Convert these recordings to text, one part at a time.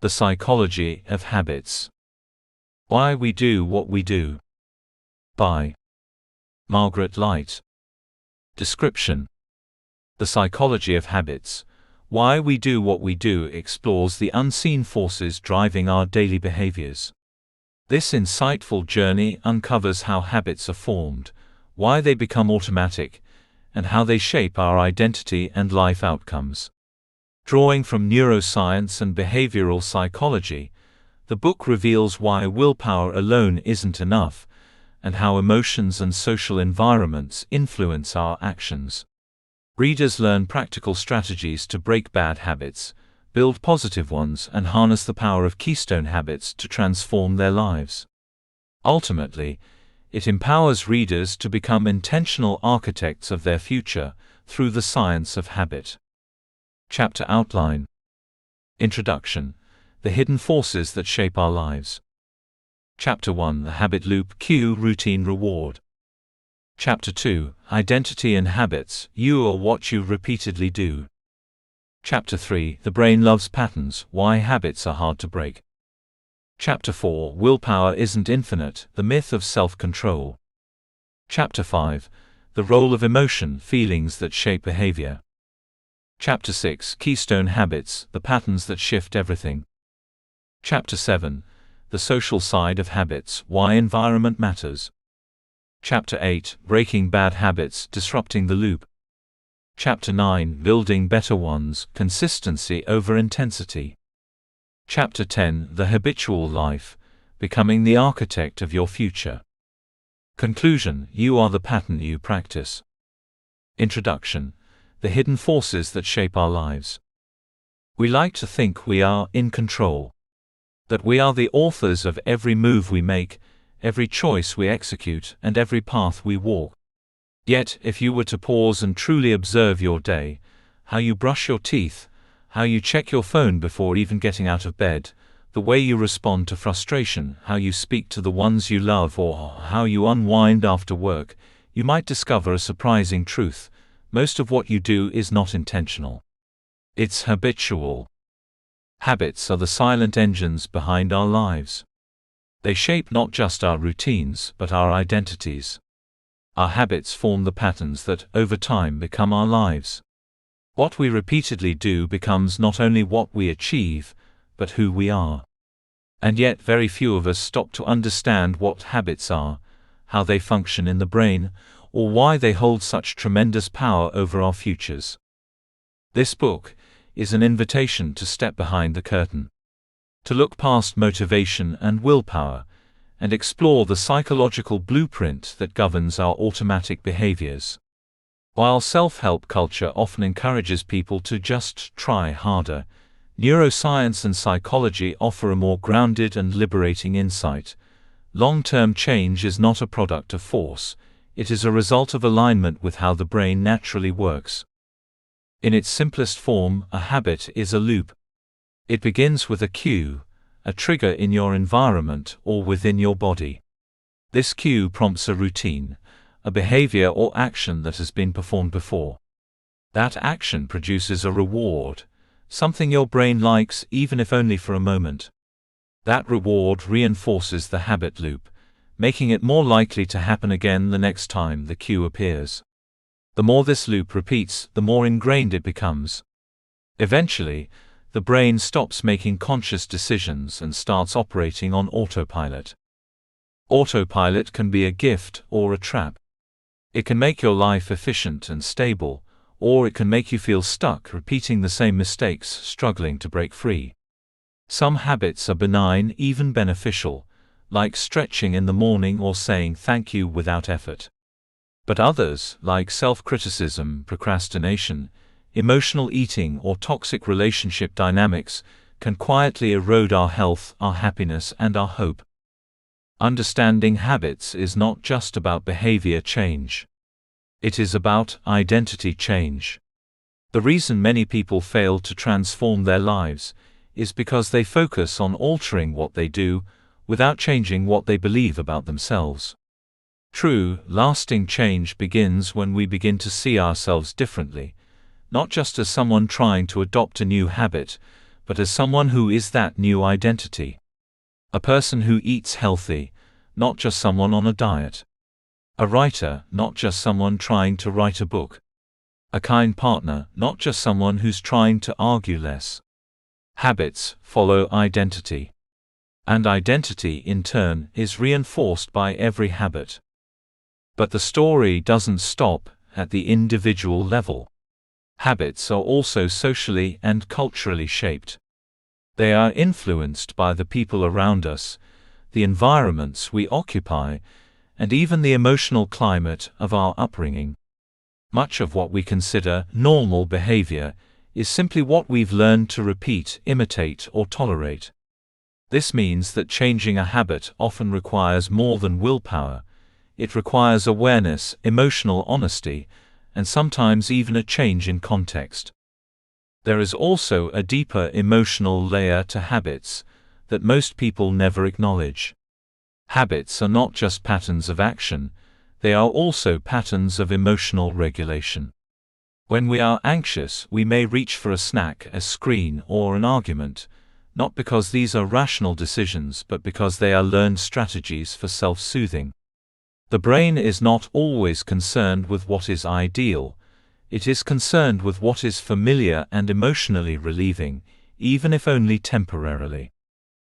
The Psychology of Habits. Why We Do What We Do. By Margaret Light. Description: The Psychology of Habits. Why We Do What We Do explores the unseen forces driving our daily behaviors. This insightful journey uncovers how habits are formed, why they become automatic, and how they shape our identity and life outcomes. Drawing from neuroscience and behavioral psychology, the book reveals why willpower alone isn't enough, and how emotions and social environments influence our actions. Readers learn practical strategies to break bad habits, build positive ones, and harness the power of keystone habits to transform their lives. Ultimately, it empowers readers to become intentional architects of their future through the science of habit. Chapter Outline. Introduction: The hidden forces that shape our lives. Chapter 1: The Habit Loop. Cue, routine, reward. Chapter 2: Identity and habits. You are what you repeatedly do. Chapter 3: The Brain Loves Patterns. Why habits are hard to break. Chapter 4: Willpower Isn't Infinite. The Myth of Self-Control. Chapter 5: The Role of Emotion, Feelings that Shape Behavior. Chapter 6: Keystone Habits, the Patterns that Shift Everything. Chapter 7: The Social Side of Habits, Why Environment Matters. Chapter 8: Breaking Bad Habits, Disrupting the Loop. Chapter 9: Building Better Ones, Consistency over Intensity. Chapter 10: The Habitual Life, Becoming the Architect of Your Future. Conclusion: You are the pattern you practice. Introduction: The hidden forces that shape our lives. We like to think we are in control, that we are the authors of every move we make, every choice we execute, and every path we walk. Yet, if you were to pause and truly observe your day, how you brush your teeth, how you check your phone before even getting out of bed, the way you respond to frustration, how you speak to the ones you love, or how you unwind after work, you might discover a surprising truth: most of what you do is not intentional. It's habitual. Habits are the silent engines behind our lives. They shape not just our routines, but our identities. Our habits form the patterns that, over time, become our lives. What we repeatedly do becomes not only what we achieve, but who we are. And yet very few of us stop to understand what habits are, how they function in the brain, or why they hold such tremendous power over our futures. This book is an invitation to step behind the curtain, to look past motivation and willpower, and explore the psychological blueprint that governs our automatic behaviors. While self-help culture often encourages people to just try harder, neuroscience and psychology offer a more grounded and liberating insight. Long-term change is not a product of force. It is a result of alignment with how the brain naturally works. In its simplest form, a habit is a loop. It begins with a cue, a trigger in your environment or within your body. This cue prompts a routine, a behavior or action that has been performed before. That action produces a reward, something your brain likes even if only for a moment. That reward reinforces the habit loop, making it more likely to happen again the next time the cue appears. The more this loop repeats, the more ingrained it becomes. Eventually, the brain stops making conscious decisions and starts operating on autopilot. Autopilot can be a gift or a trap. It can make your life efficient and stable, or it can make you feel stuck repeating the same mistakes, struggling to break free. Some habits are benign, even beneficial, like stretching in the morning or saying thank you without effort. But others, like self-criticism, procrastination, emotional eating, or toxic relationship dynamics, can quietly erode our health, our happiness, and our hope. Understanding habits is not just about behavior change. It is about identity change. The reason many people fail to transform their lives is because they focus on altering what they do, without changing what they believe about themselves. True, lasting change begins when we begin to see ourselves differently, not just as someone trying to adopt a new habit, but as someone who is that new identity. A person who eats healthy, not just someone on a diet. A writer, not just someone trying to write a book. A kind partner, not just someone who's trying to argue less. Habits follow identity. And identity, in turn, is reinforced by every habit. But the story doesn't stop at the individual level. Habits are also socially and culturally shaped. They are influenced by the people around us, the environments we occupy, and even the emotional climate of our upbringing. Much of what we consider normal behavior is simply what we've learned to repeat, imitate, or tolerate. This means that changing a habit often requires more than willpower. It requires awareness, emotional honesty, and sometimes even a change in context. There is also a deeper emotional layer to habits that most people never acknowledge. Habits are not just patterns of action, they are also patterns of emotional regulation. When we are anxious, we may reach for a snack, a screen, or an argument, not because these are rational decisions but because they are learned strategies for self-soothing. The brain is not always concerned with what is ideal, it is concerned with what is familiar and emotionally relieving, even if only temporarily.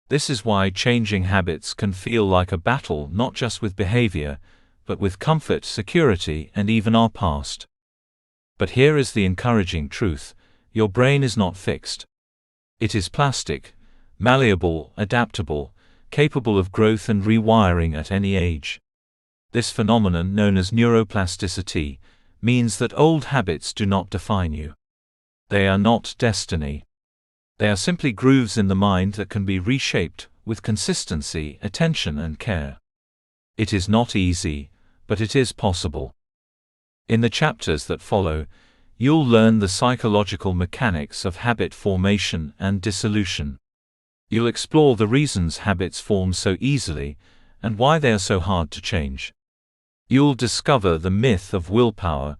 This is why changing habits can feel like a battle not just with behavior, but with comfort, security, and even our past. But here is the encouraging truth: your brain is not fixed. It is plastic, malleable, adaptable, capable of growth and rewiring at any age. This phenomenon, known as neuroplasticity, means that old habits do not define you. They are not destiny. They are simply grooves in the mind that can be reshaped with consistency, attention, and care. It is not easy, but it is possible. In the chapters that follow, you'll learn the psychological mechanics of habit formation and dissolution. You'll explore the reasons habits form so easily and why they are so hard to change. You'll discover the myth of willpower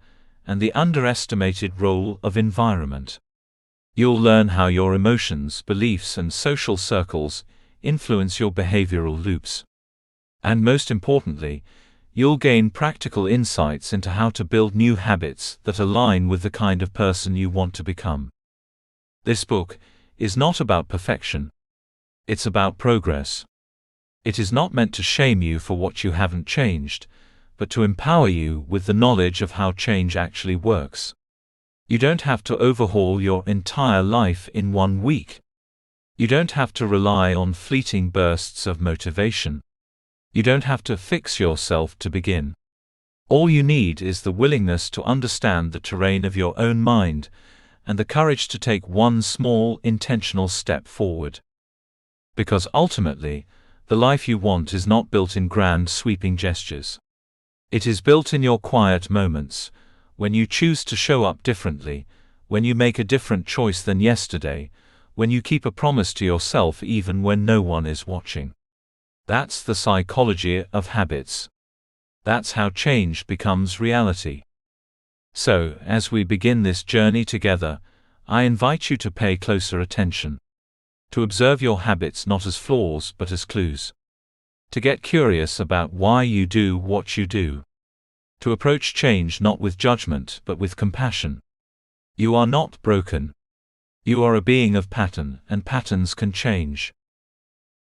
and the underestimated role of environment. You'll learn how your emotions, beliefs, and social circles influence your behavioral loops. And most importantly, you'll gain practical insights into how to build new habits that align with the kind of person you want to become. This book is not about perfection. It's about progress. It is not meant to shame you for what you haven't changed, but to empower you with the knowledge of how change actually works. You don't have to overhaul your entire life in 1 week. You don't have to rely on fleeting bursts of motivation. You don't have to fix yourself to begin. All you need is the willingness to understand the terrain of your own mind and the courage to take one small, intentional step forward. Because ultimately, the life you want is not built in grand, sweeping gestures. It is built in your quiet moments, when you choose to show up differently, when you make a different choice than yesterday, when you keep a promise to yourself even when no one is watching. That's the psychology of habits. That's how change becomes reality. So, as we begin this journey together, I invite you to pay closer attention. To observe your habits not as flaws but as clues. To get curious about why you do what you do. To approach change not with judgment but with compassion. You are not broken. You are a being of pattern, and patterns can change.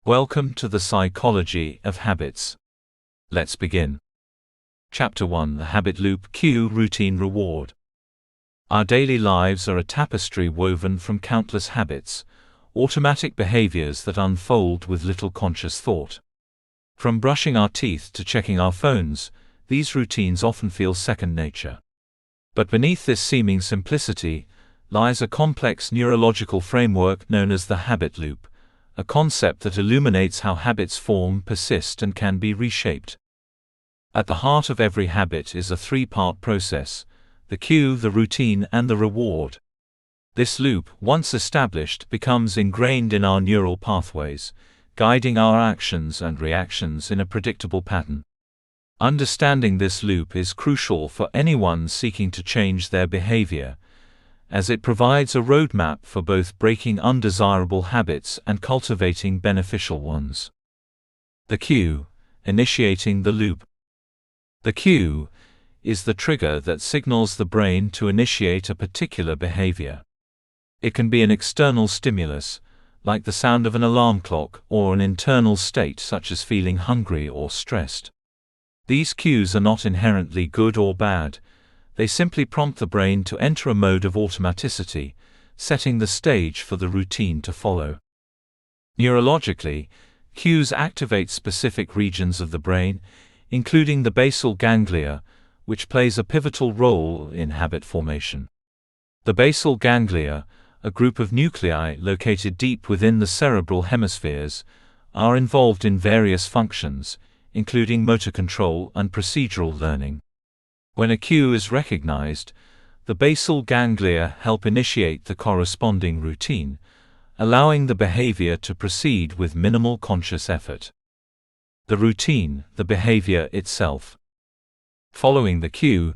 Welcome to the psychology of habits. Let's begin. Chapter 1: The Habit Loop. Cue: Routine, Reward. Our daily lives are a tapestry woven from countless habits, automatic behaviors that unfold with little conscious thought. From brushing our teeth to checking our phones, these routines often feel second nature. But beneath this seeming simplicity lies a complex neurological framework known as the habit loop, a concept that illuminates how habits form, persist, and can be reshaped. At the heart of every habit is a three-part process: the cue, the routine, and the reward. This loop, once established, becomes ingrained in our neural pathways, guiding our actions and reactions in a predictable pattern. Understanding this loop is crucial for anyone seeking to change their behavior, as it provides a roadmap for both breaking undesirable habits and cultivating beneficial ones. The cue, initiating the loop. The cue is the trigger that signals the brain to initiate a particular behavior. It can be an external stimulus, like the sound of an alarm clock, or an internal state such as feeling hungry or stressed. These cues are not inherently good or bad. They simply prompt the brain to enter a mode of automaticity, setting the stage for the routine to follow. Neurologically, cues activate specific regions of the brain, including the basal ganglia, which plays a pivotal role in habit formation. The basal ganglia, a group of nuclei located deep within the cerebral hemispheres, are involved in various functions, including motor control and procedural learning. When a cue is recognized, the basal ganglia help initiate the corresponding routine, allowing the behavior to proceed with minimal conscious effort. The routine, the behavior itself. Following the cue,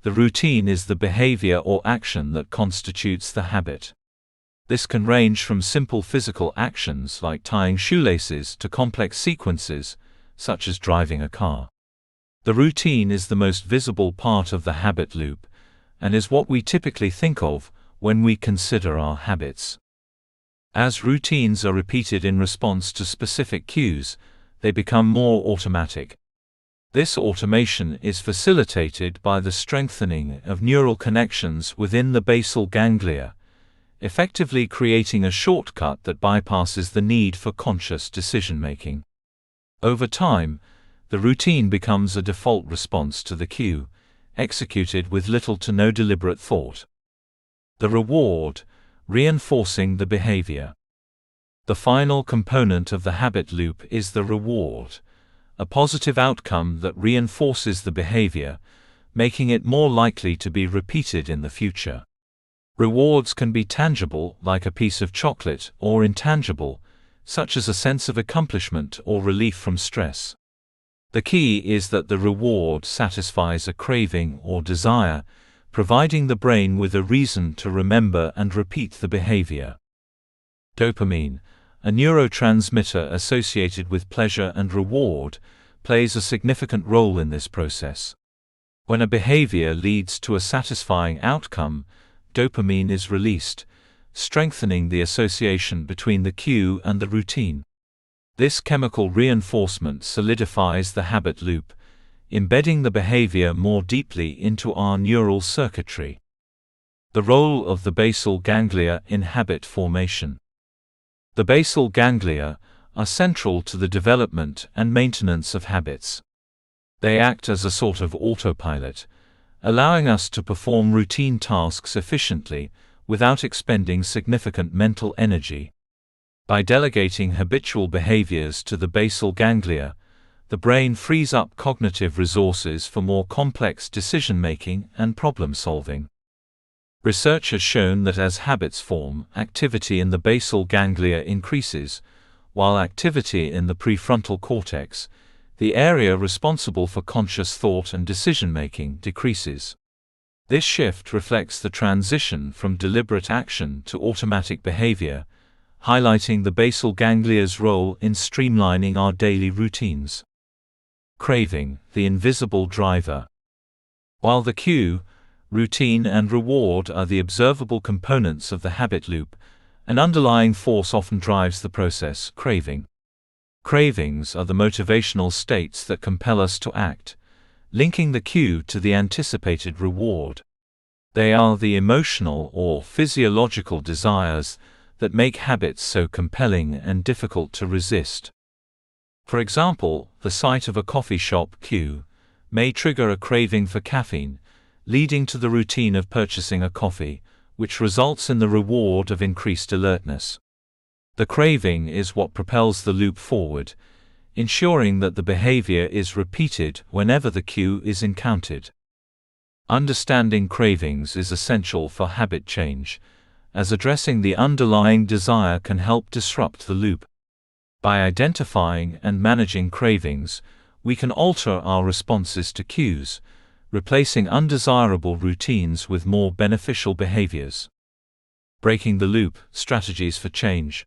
the routine is the behavior or action that constitutes the habit. This can range from simple physical actions like tying shoelaces to complex sequences, such as driving a car. The routine is the most visible part of the habit loop, and is what we typically think of when we consider our habits. As routines are repeated in response to specific cues, they become more automatic. This automation is facilitated by the strengthening of neural connections within the basal ganglia, effectively creating a shortcut that bypasses the need for conscious decision-making. Over time, the routine becomes a default response to the cue, executed with little to no deliberate thought. The reward, reinforcing the behavior. The final component of the habit loop is the reward, a positive outcome that reinforces the behavior, making it more likely to be repeated in the future. Rewards can be tangible, like a piece of chocolate, or intangible, such as a sense of accomplishment or relief from stress. The key is that the reward satisfies a craving or desire, providing the brain with a reason to remember and repeat the behavior. Dopamine, a neurotransmitter associated with pleasure and reward, plays a significant role in this process. When a behavior leads to a satisfying outcome, dopamine is released, strengthening the association between the cue and the routine. This chemical reinforcement solidifies the habit loop, embedding the behavior more deeply into our neural circuitry. The role of the basal ganglia in habit formation. The basal ganglia are central to the development and maintenance of habits. They act as a sort of autopilot, allowing us to perform routine tasks efficiently without expending significant mental energy. By delegating habitual behaviors to the basal ganglia, the brain frees up cognitive resources for more complex decision-making and problem-solving. Research has shown that as habits form, activity in the basal ganglia increases, while activity in the prefrontal cortex, the area responsible for conscious thought and decision-making, decreases. This shift reflects the transition from deliberate action to automatic behavior, highlighting the basal ganglia's role in streamlining our daily routines. Craving, the invisible driver. While the cue, routine and reward are the observable components of the habit loop, an underlying force often drives the process: craving. Cravings are the motivational states that compel us to act, linking the cue to the anticipated reward. They are the emotional or physiological desires that make habits so compelling and difficult to resist. For example, the sight of a coffee shop queue may trigger a craving for caffeine, leading to the routine of purchasing a coffee, which results in the reward of increased alertness. The craving is what propels the loop forward, ensuring that the behavior is repeated whenever the cue is encountered. Understanding cravings is essential for habit change, as addressing the underlying desire can help disrupt the loop. By identifying and managing cravings, we can alter our responses to cues, replacing undesirable routines with more beneficial behaviors. Breaking the loop, strategies for change.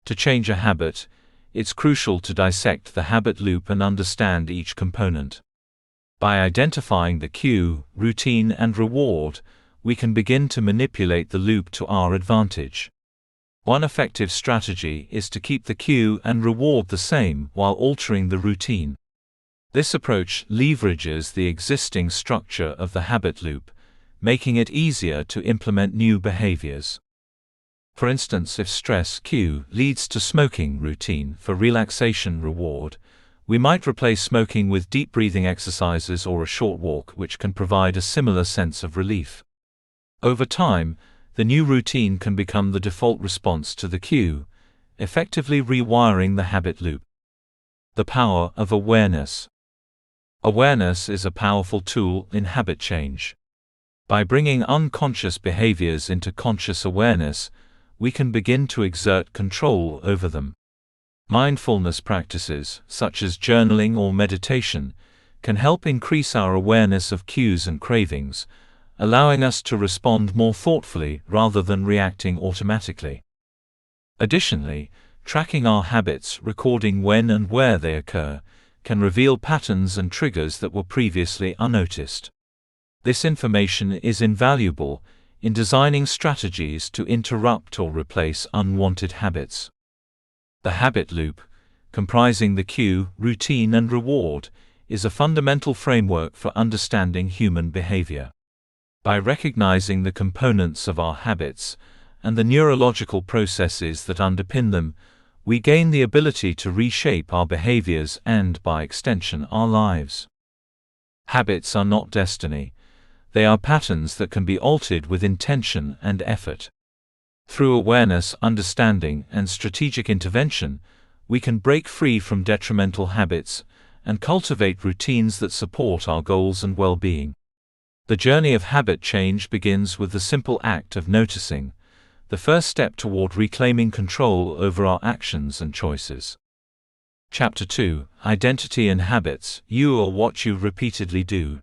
To change a habit, it's crucial to dissect the habit loop and understand each component. By identifying the cue, routine, and reward, we can begin to manipulate the loop to our advantage. One effective strategy is to keep the cue and reward the same while altering the routine. This approach leverages the existing structure of the habit loop, making it easier to implement new behaviors. For instance, if stress cue leads to smoking routine for relaxation reward, we might replace smoking with deep breathing exercises or a short walk, which can provide a similar sense of relief. Over time, the new routine can become the default response to the cue, effectively rewiring the habit loop. The power of awareness. Awareness is a powerful tool in habit change. By bringing unconscious behaviors into conscious awareness, we can begin to exert control over them. Mindfulness practices, such as journaling or meditation, can help increase our awareness of cues and cravings, allowing us to respond more thoughtfully rather than reacting automatically. Additionally, tracking our habits, recording when and where they occur, can reveal patterns and triggers that were previously unnoticed. This information is invaluable in designing strategies to interrupt or replace unwanted habits. The habit loop, comprising the cue, routine, and reward, is a fundamental framework for understanding human behavior. By recognizing the components of our habits and the neurological processes that underpin them, we gain the ability to reshape our behaviors and, by extension, our lives. Habits are not destiny. They are patterns that can be altered with intention and effort. Through awareness, understanding, and strategic intervention, we can break free from detrimental habits and cultivate routines that support our goals and well-being. The journey of habit change begins with the simple act of noticing, the first step toward reclaiming control over our actions and choices. Chapter 2: Identity and Habits. You are what you repeatedly do.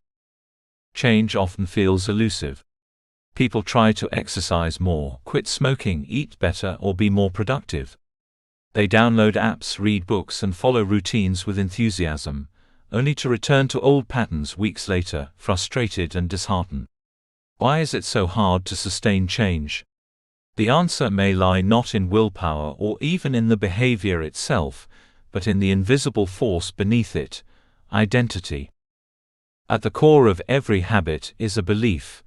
Change often feels elusive. People try to exercise more, quit smoking, eat better, or be more productive. They download apps, read books, and follow routines with enthusiasm, only to return to old patterns weeks later, frustrated and disheartened. Why is it so hard to sustain change? The answer may lie not in willpower or even in the behavior itself, but in the invisible force beneath it: identity. At the core of every habit is a belief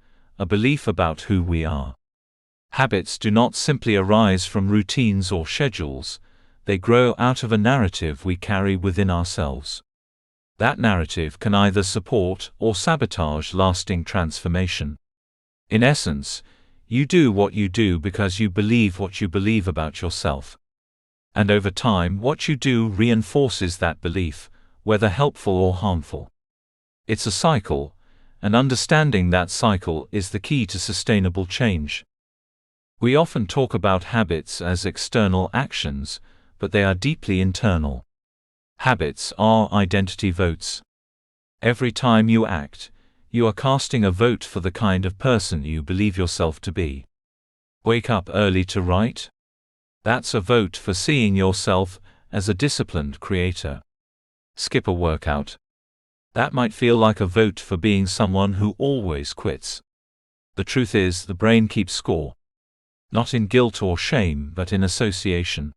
about who we are. Habits do not simply arise from routines or schedules, they grow out of a narrative we carry within ourselves. That narrative can either support or sabotage lasting transformation. In essence, you do what you do because you believe what you believe about yourself. And over time, what you do reinforces that belief, whether helpful or harmful. It's a cycle, and understanding that cycle is the key to sustainable change. We often talk about habits as external actions, but they are deeply internal. Habits are identity votes. Every time you act, you are casting a vote for the kind of person you believe yourself to be. Wake up early to write? That's a vote for seeing yourself as a disciplined creator. Skip a workout? That might feel like a vote for being someone who always quits. The truth is, the brain keeps score. Not in guilt or shame, but in association.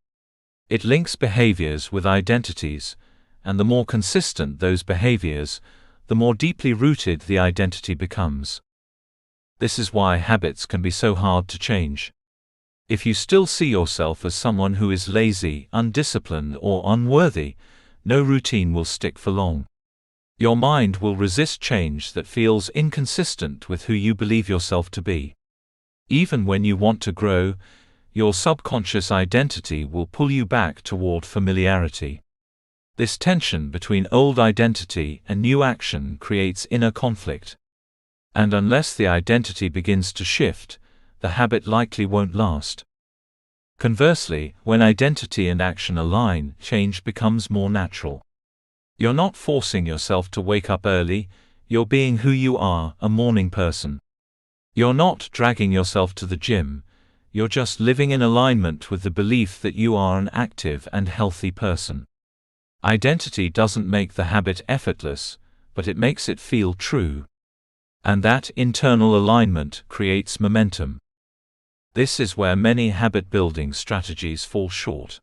It links behaviors with identities, and the more consistent those behaviors, the more deeply rooted the identity becomes. This is why habits can be so hard to change. If you still see yourself as someone who is lazy, undisciplined, or unworthy, no routine will stick for long. Your mind will resist change that feels inconsistent with who you believe yourself to be. Even when you want to grow, your subconscious identity will pull you back toward familiarity. This tension between old identity and new action creates inner conflict. And unless the identity begins to shift, the habit likely won't last. Conversely, when identity and action align, change becomes more natural. You're not forcing yourself to wake up early, You're being who you are, a morning person. You're not dragging yourself to the gym, you're just living in alignment with the belief that you are an active and healthy person. Identity doesn't make the habit effortless, but it makes it feel true. And that internal alignment creates momentum. This is where many habit-building strategies fall short.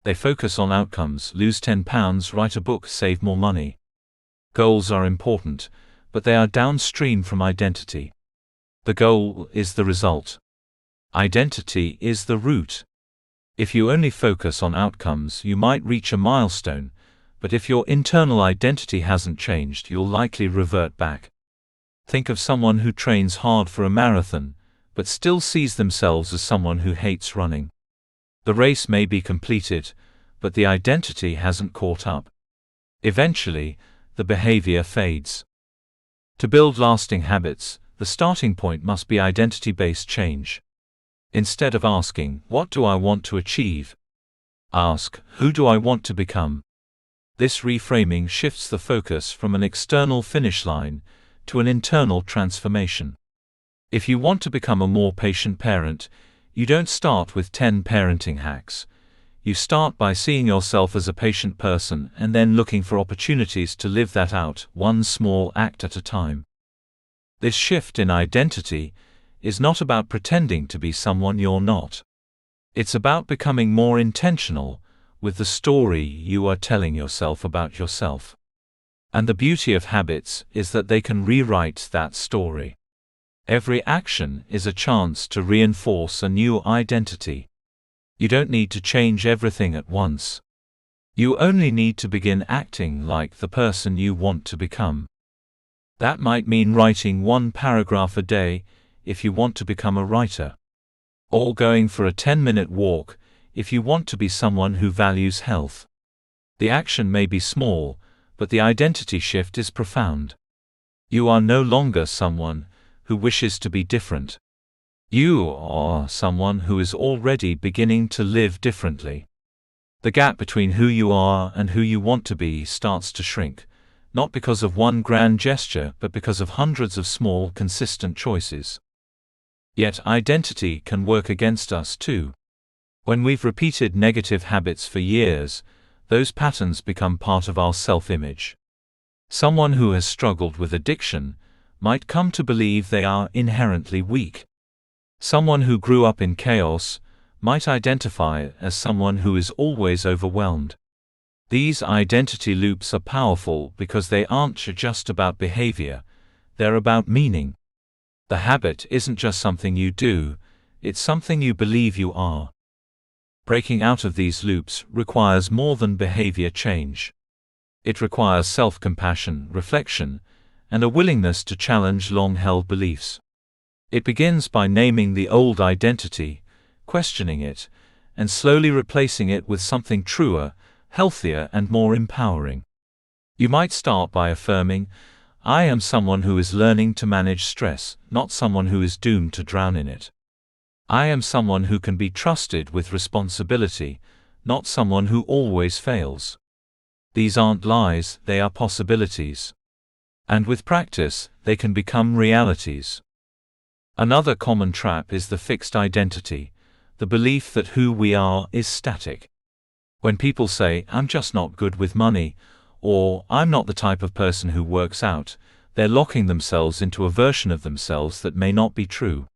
They focus on outcomes: lose 10 pounds, write a book, save more money. Goals are important, but they are downstream from identity. The goal is the result. Identity is the root. If you only focus on outcomes, you might reach a milestone, but if your internal identity hasn't changed, you'll likely revert back. Think of someone who trains hard for a marathon, but still sees themselves as someone who hates running. The race may be completed, but the identity hasn't caught up. Eventually, the behavior fades. To build lasting habits, the starting point must be identity-based change. Instead of asking, "What do I want to achieve?" ask, "Who do I want to become?" This reframing shifts the focus from an external finish line to an internal transformation. If you want to become a more patient parent, you don't start with 10 parenting hacks. You start by seeing yourself as a patient person and then looking for opportunities to live that out, one small act at a time. This shift in identity is not about pretending to be someone you're not. It's about becoming more intentional with the story you are telling yourself about yourself. And the beauty of habits is that they can rewrite that story. Every action is a chance to reinforce a new identity. You don't need to change everything at once. You only need to begin acting like the person you want to become. That might mean writing 1 paragraph a day if you want to become a writer. Or going for a 10-minute walk if you want to be someone who values health. The action may be small, but the identity shift is profound. You are no longer someone who wishes to be different. You are someone who is already beginning to live differently. The gap between who you are and who you want to be starts to shrink, not because of one grand gesture, but because of hundreds of small, consistent choices. Yet identity can work against us too. When we've repeated negative habits for years, those patterns become part of our self-image. Someone who has struggled with addiction might come to believe they are inherently weak. Someone who grew up in chaos might identify as someone who is always overwhelmed. These identity loops are powerful because they aren't just about behavior, they're about meaning. The habit isn't just something you do, it's something you believe you are. Breaking out of these loops requires more than behavior change. It requires self-compassion, reflection, and a willingness to challenge long-held beliefs. It begins by naming the old identity, questioning it, and slowly replacing it with something truer, healthier, and more empowering. You might start by affirming, "I am someone who is learning to manage stress, not someone who is doomed to drown in it. I am someone who can be trusted with responsibility, not someone who always fails." These aren't lies, they are possibilities. And with practice, they can become realities. Another common trap is the fixed identity, the belief that who we are is static. When people say, "I'm just not good with money," or "I'm not the type of person who works out," they're locking themselves into a version of themselves that may not be true.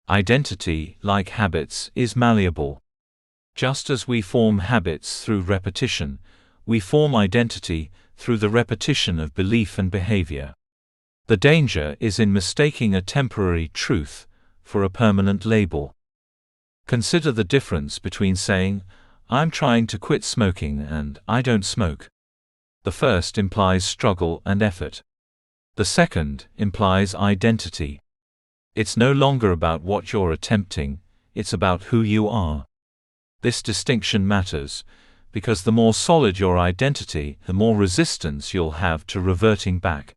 Identity, like habits, is malleable. Just as we form habits through repetition, we form identity through the repetition of belief and behavior. The danger is in mistaking a temporary truth for a permanent label. Consider the difference between saying, "I'm trying to quit smoking," and "I don't smoke." The first implies struggle and effort. The second implies identity. It's no longer about what you're attempting, it's about who you are. This distinction matters, because the more solid your identity, the more resistance you'll have to reverting back.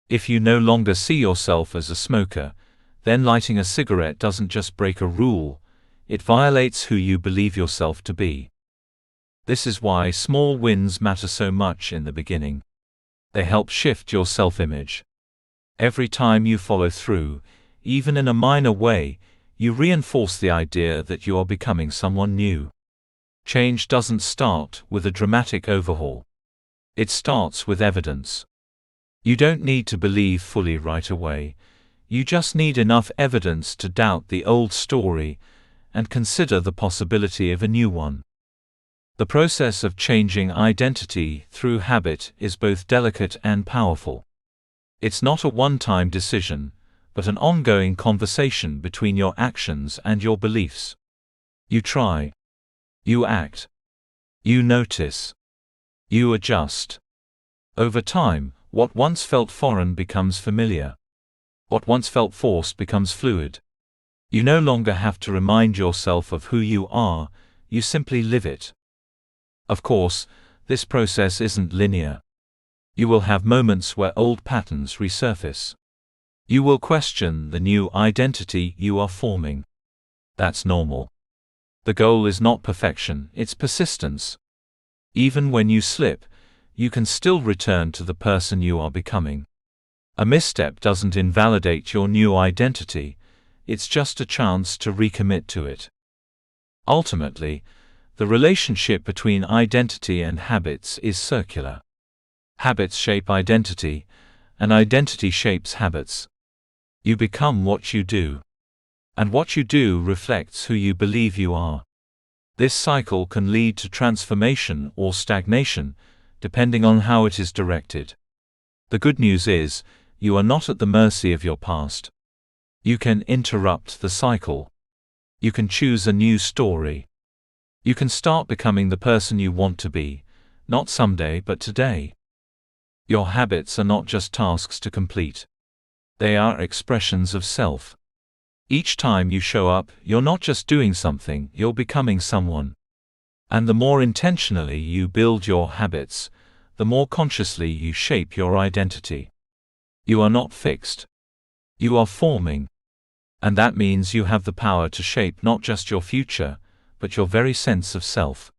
If you no longer see yourself as a smoker, then lighting a cigarette doesn't just break a rule, it violates who you believe yourself to be. This is why small wins matter so much in the beginning. They help shift your self-image. Every time you follow through, even in a minor way, you reinforce the idea that you are becoming someone new. Change doesn't start with a dramatic overhaul. It starts with evidence. You don't need to believe fully right away. You just need enough evidence to doubt the old story and consider the possibility of a new one. The process of changing identity through habit is both delicate and powerful. It's not a one-time decision, but an ongoing conversation between your actions and your beliefs. You try. You act. You notice. You adjust. Over time, what once felt foreign becomes familiar. What once felt forced becomes fluid. You no longer have to remind yourself of who you are, you simply live it. Of course, this process isn't linear. You will have moments where old patterns resurface. You will question the new identity you are forming. That's normal. The goal is not perfection, it's persistence. Even when you slip, you can still return to the person you are becoming. A misstep doesn't invalidate your new identity, it's just a chance to recommit to it. Ultimately, the relationship between identity and habits is circular. Habits shape identity, and identity shapes habits. You become what you do. And what you do reflects who you believe you are. This cycle can lead to transformation or stagnation, depending on how it is directed. The good news is, you are not at the mercy of your past. You can interrupt the cycle. You can choose a new story. You can start becoming the person you want to be, not someday but today. Your habits are not just tasks to complete. They are expressions of self. Each time you show up, you're not just doing something, you're becoming someone. And the more intentionally you build your habits, the more consciously you shape your identity. You are not fixed. You are forming. And that means you have the power to shape not just your future, but your very sense of self.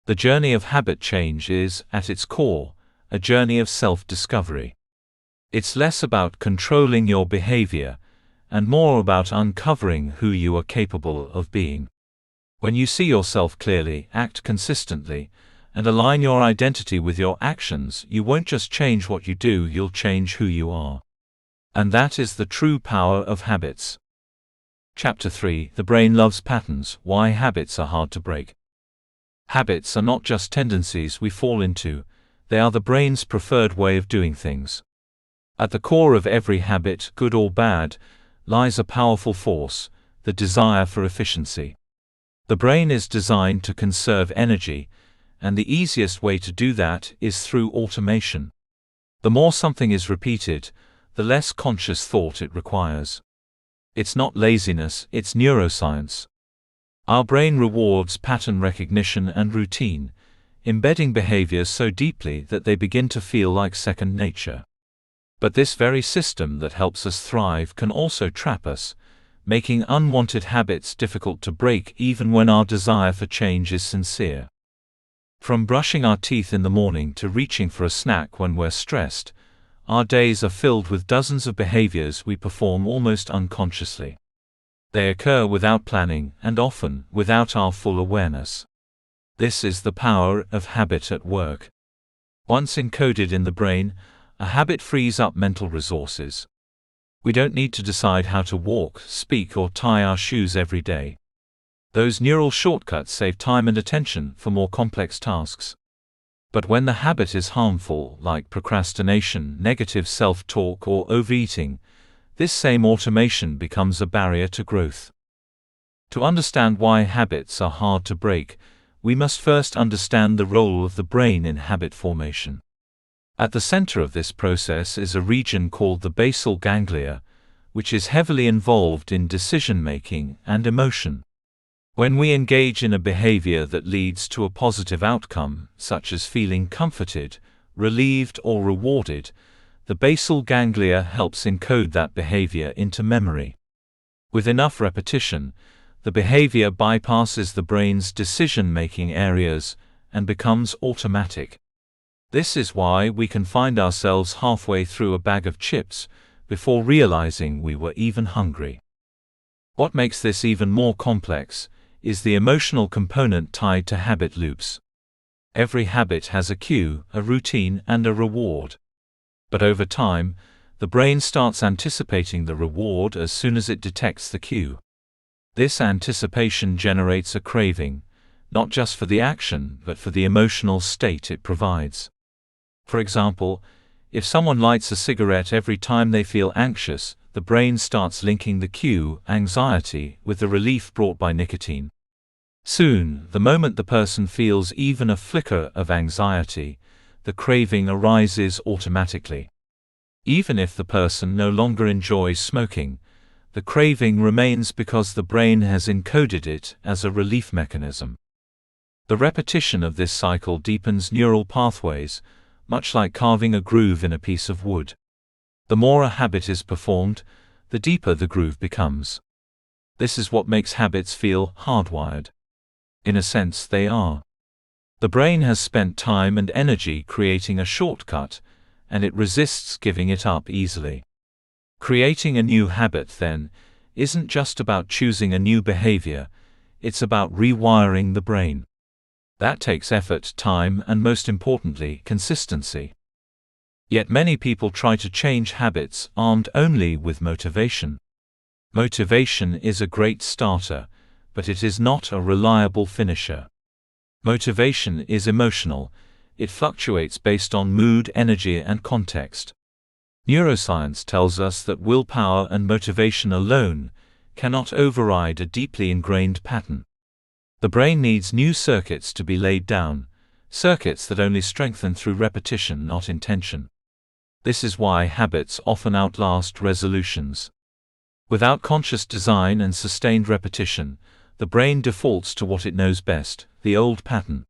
The journey of habit change is, at its core, a journey of self-discovery. It's less about controlling your behavior, and more about uncovering who you are capable of being. When you see yourself clearly, act consistently, and align your identity with your actions, you won't just change what you do, you'll change who you are. And that is the true power of habits. Chapter 3: The Brain Loves Patterns, Why Habits Are Hard to Break. Habits are not just tendencies we fall into, they are the brain's preferred way of doing things. At the core of every habit, good or bad, lies a powerful force, the desire for efficiency. The brain is designed to conserve energy, and the easiest way to do that is through automation. The more something is repeated, the less conscious thought it requires. It's not laziness, it's neuroscience. Our brain rewards pattern recognition and routine, embedding behaviors so deeply that they begin to feel like second nature. But this very system that helps us thrive can also trap us, making unwanted habits difficult to break even when our desire for change is sincere. From brushing our teeth in the morning to reaching for a snack when we're stressed, our days are filled with dozens of behaviors we perform almost unconsciously. They occur without planning and often without our full awareness. This is the power of habit at work. Once encoded in the brain, a habit frees up mental resources. We don't need to decide how to walk, speak, or tie our shoes every day. Those neural shortcuts save time and attention for more complex tasks. But when the habit is harmful, like procrastination, negative self-talk, or overeating, this same automation becomes a barrier to growth. To understand why habits are hard to break, we must first understand the role of the brain in habit formation. At the center of this process is a region called the basal ganglia, which is heavily involved in decision-making and emotion. When we engage in a behavior that leads to a positive outcome, such as feeling comforted, relieved, or rewarded, the basal ganglia helps encode that behavior into memory. With enough repetition, the behavior bypasses the brain's decision-making areas and becomes automatic. This is why we can find ourselves halfway through a bag of chips before realizing we were even hungry. What makes this even more complex is the emotional component tied to habit loops. Every habit has a cue, a routine, and a reward. But over time, the brain starts anticipating the reward as soon as it detects the cue. This anticipation generates a craving, not just for the action, but for the emotional state it provides. For example, if someone lights a cigarette every time they feel anxious, the brain starts linking the cue, anxiety, with the relief brought by nicotine. Soon, the moment the person feels even a flicker of anxiety, the craving arises automatically. Even if the person no longer enjoys smoking, the craving remains because the brain has encoded it as a relief mechanism. The repetition of this cycle deepens neural pathways, much like carving a groove in a piece of wood. The more a habit is performed, the deeper the groove becomes. This is what makes habits feel hardwired. In a sense, they are. The brain has spent time and energy creating a shortcut, and it resists giving it up easily. Creating a new habit, then, isn't just about choosing a new behavior, it's about rewiring the brain. That takes effort, time, and most importantly, consistency. Yet many people try to change habits armed only with motivation. Motivation is a great starter, but it is not a reliable finisher. Motivation is emotional. It fluctuates based on mood, energy, and context. Neuroscience tells us that willpower and motivation alone cannot override a deeply ingrained pattern. The brain needs new circuits to be laid down, circuits that only strengthen through repetition, not intention. This is why habits often outlast resolutions. Without conscious design and sustained repetition, the brain defaults to what it knows best, the old pattern.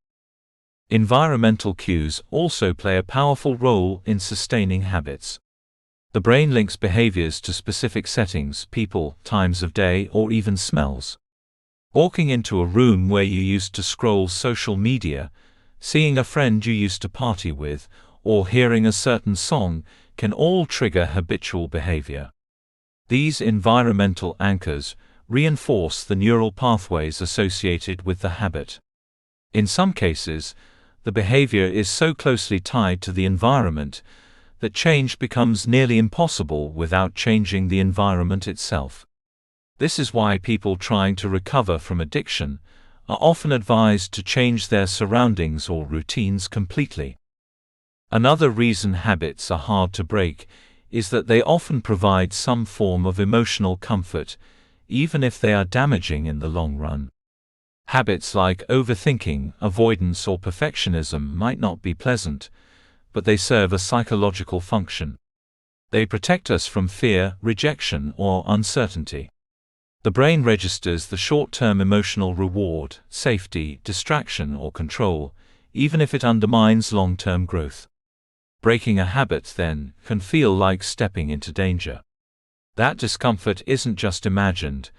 Environmental cues also play a powerful role in sustaining habits. The brain links behaviors to specific settings, people, times of day, or even smells. Walking into a room where you used to scroll social media, seeing a friend you used to party with, or hearing a certain song can all trigger habitual behavior. These environmental anchors reinforce the neural pathways associated with the habit. In some cases, the behavior is so closely tied to the environment that change becomes nearly impossible without changing the environment itself. This is why people trying to recover from addiction are often advised to change their surroundings or routines completely. Another reason habits are hard to break is that they often provide some form of emotional comfort, even if they are damaging in the long run. Habits like overthinking, avoidance, or perfectionism might not be pleasant, but they serve a psychological function. They protect us from fear, rejection, or uncertainty. The brain registers the short-term emotional reward, safety, distraction, or control, even if it undermines long-term growth. Breaking a habit, then, can feel like stepping into danger. That discomfort isn't just imagined,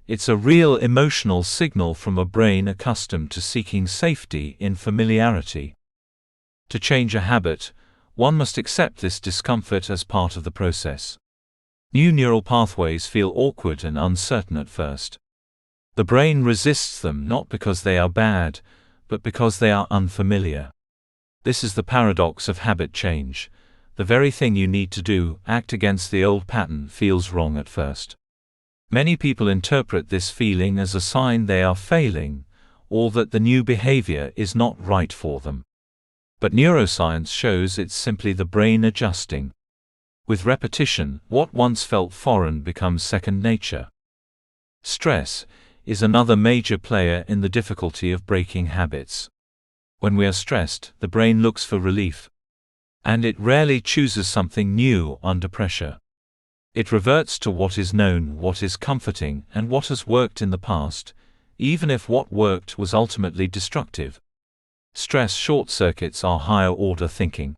it's a real emotional signal from a brain accustomed to seeking safety in familiarity. To change a habit, one must accept this discomfort as part of the process. New neural pathways feel awkward and uncertain at first. The brain resists them not because they are bad, but because they are unfamiliar. This is the paradox of habit change. The very thing you need to do, act against the old pattern, feels wrong at first. Many people interpret this feeling as a sign they are failing, or that the new behavior is not right for them. But neuroscience shows it's simply the brain adjusting. With repetition, what once felt foreign becomes second nature. Stress is another major player in the difficulty of breaking habits. When we are stressed, the brain looks for relief. And it rarely chooses something new under pressure. It reverts to what is known, what is comforting, and what has worked in the past, even if what worked was ultimately destructive. Stress short-circuits our higher-order thinking.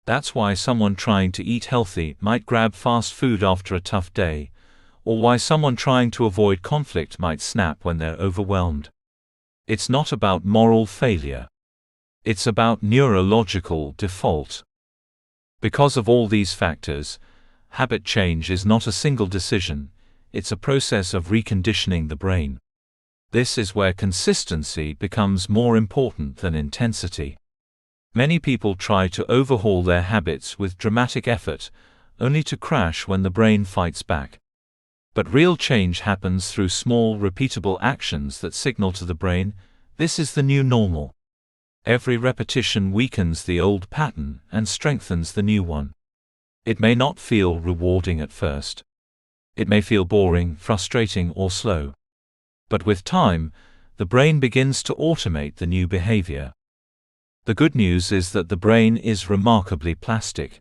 That's why someone trying to eat healthy might grab fast food after a tough day, or why someone trying to avoid conflict might snap when they're overwhelmed. It's not about moral failure. It's about neurological default. Because of all these factors, habit change is not a single decision, it's a process of reconditioning the brain. This is where consistency becomes more important than intensity. Many people try to overhaul their habits with dramatic effort, only to crash when the brain fights back. But real change happens through small, repeatable actions that signal to the brain, this is the new normal. Every repetition weakens the old pattern and strengthens the new one. It may not feel rewarding at first. It may feel boring, frustrating, or slow. But with time, the brain begins to automate the new behavior. The good news is that the brain is remarkably plastic.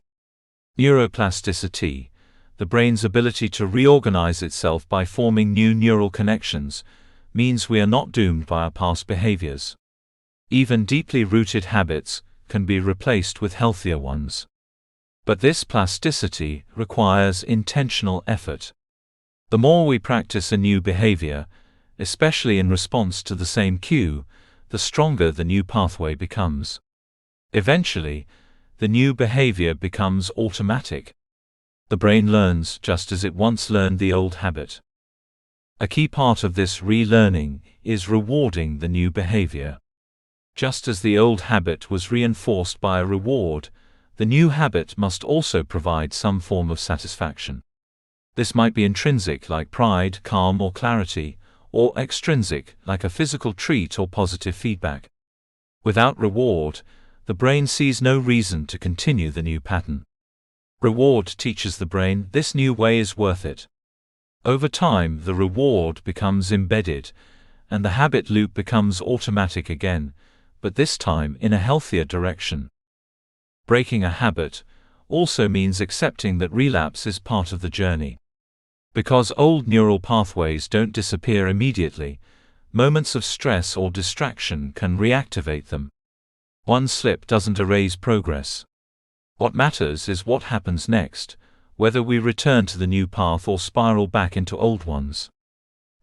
Neuroplasticity, the brain's ability to reorganize itself by forming new neural connections, means we are not doomed by our past behaviors. Even deeply rooted habits can be replaced with healthier ones. But this plasticity requires intentional effort. The more we practice a new behavior, especially in response to the same cue, the stronger the new pathway becomes. Eventually, the new behavior becomes automatic. The brain learns just as it once learned the old habit. A key part of this relearning is rewarding the new behavior. Just as the old habit was reinforced by a reward, the new habit must also provide some form of satisfaction. This might be intrinsic like pride, calm, or clarity, or extrinsic like a physical treat or positive feedback. Without reward, the brain sees no reason to continue the new pattern. Reward teaches the brain this new way is worth it. Over time, the reward becomes embedded, and the habit loop becomes automatic again, but this time in a healthier direction. Breaking a habit also means accepting that relapse is part of the journey. Because old neural pathways don't disappear immediately, moments of stress or distraction can reactivate them. One slip doesn't erase progress. What matters is what happens next, whether we return to the new path or spiral back into old ones.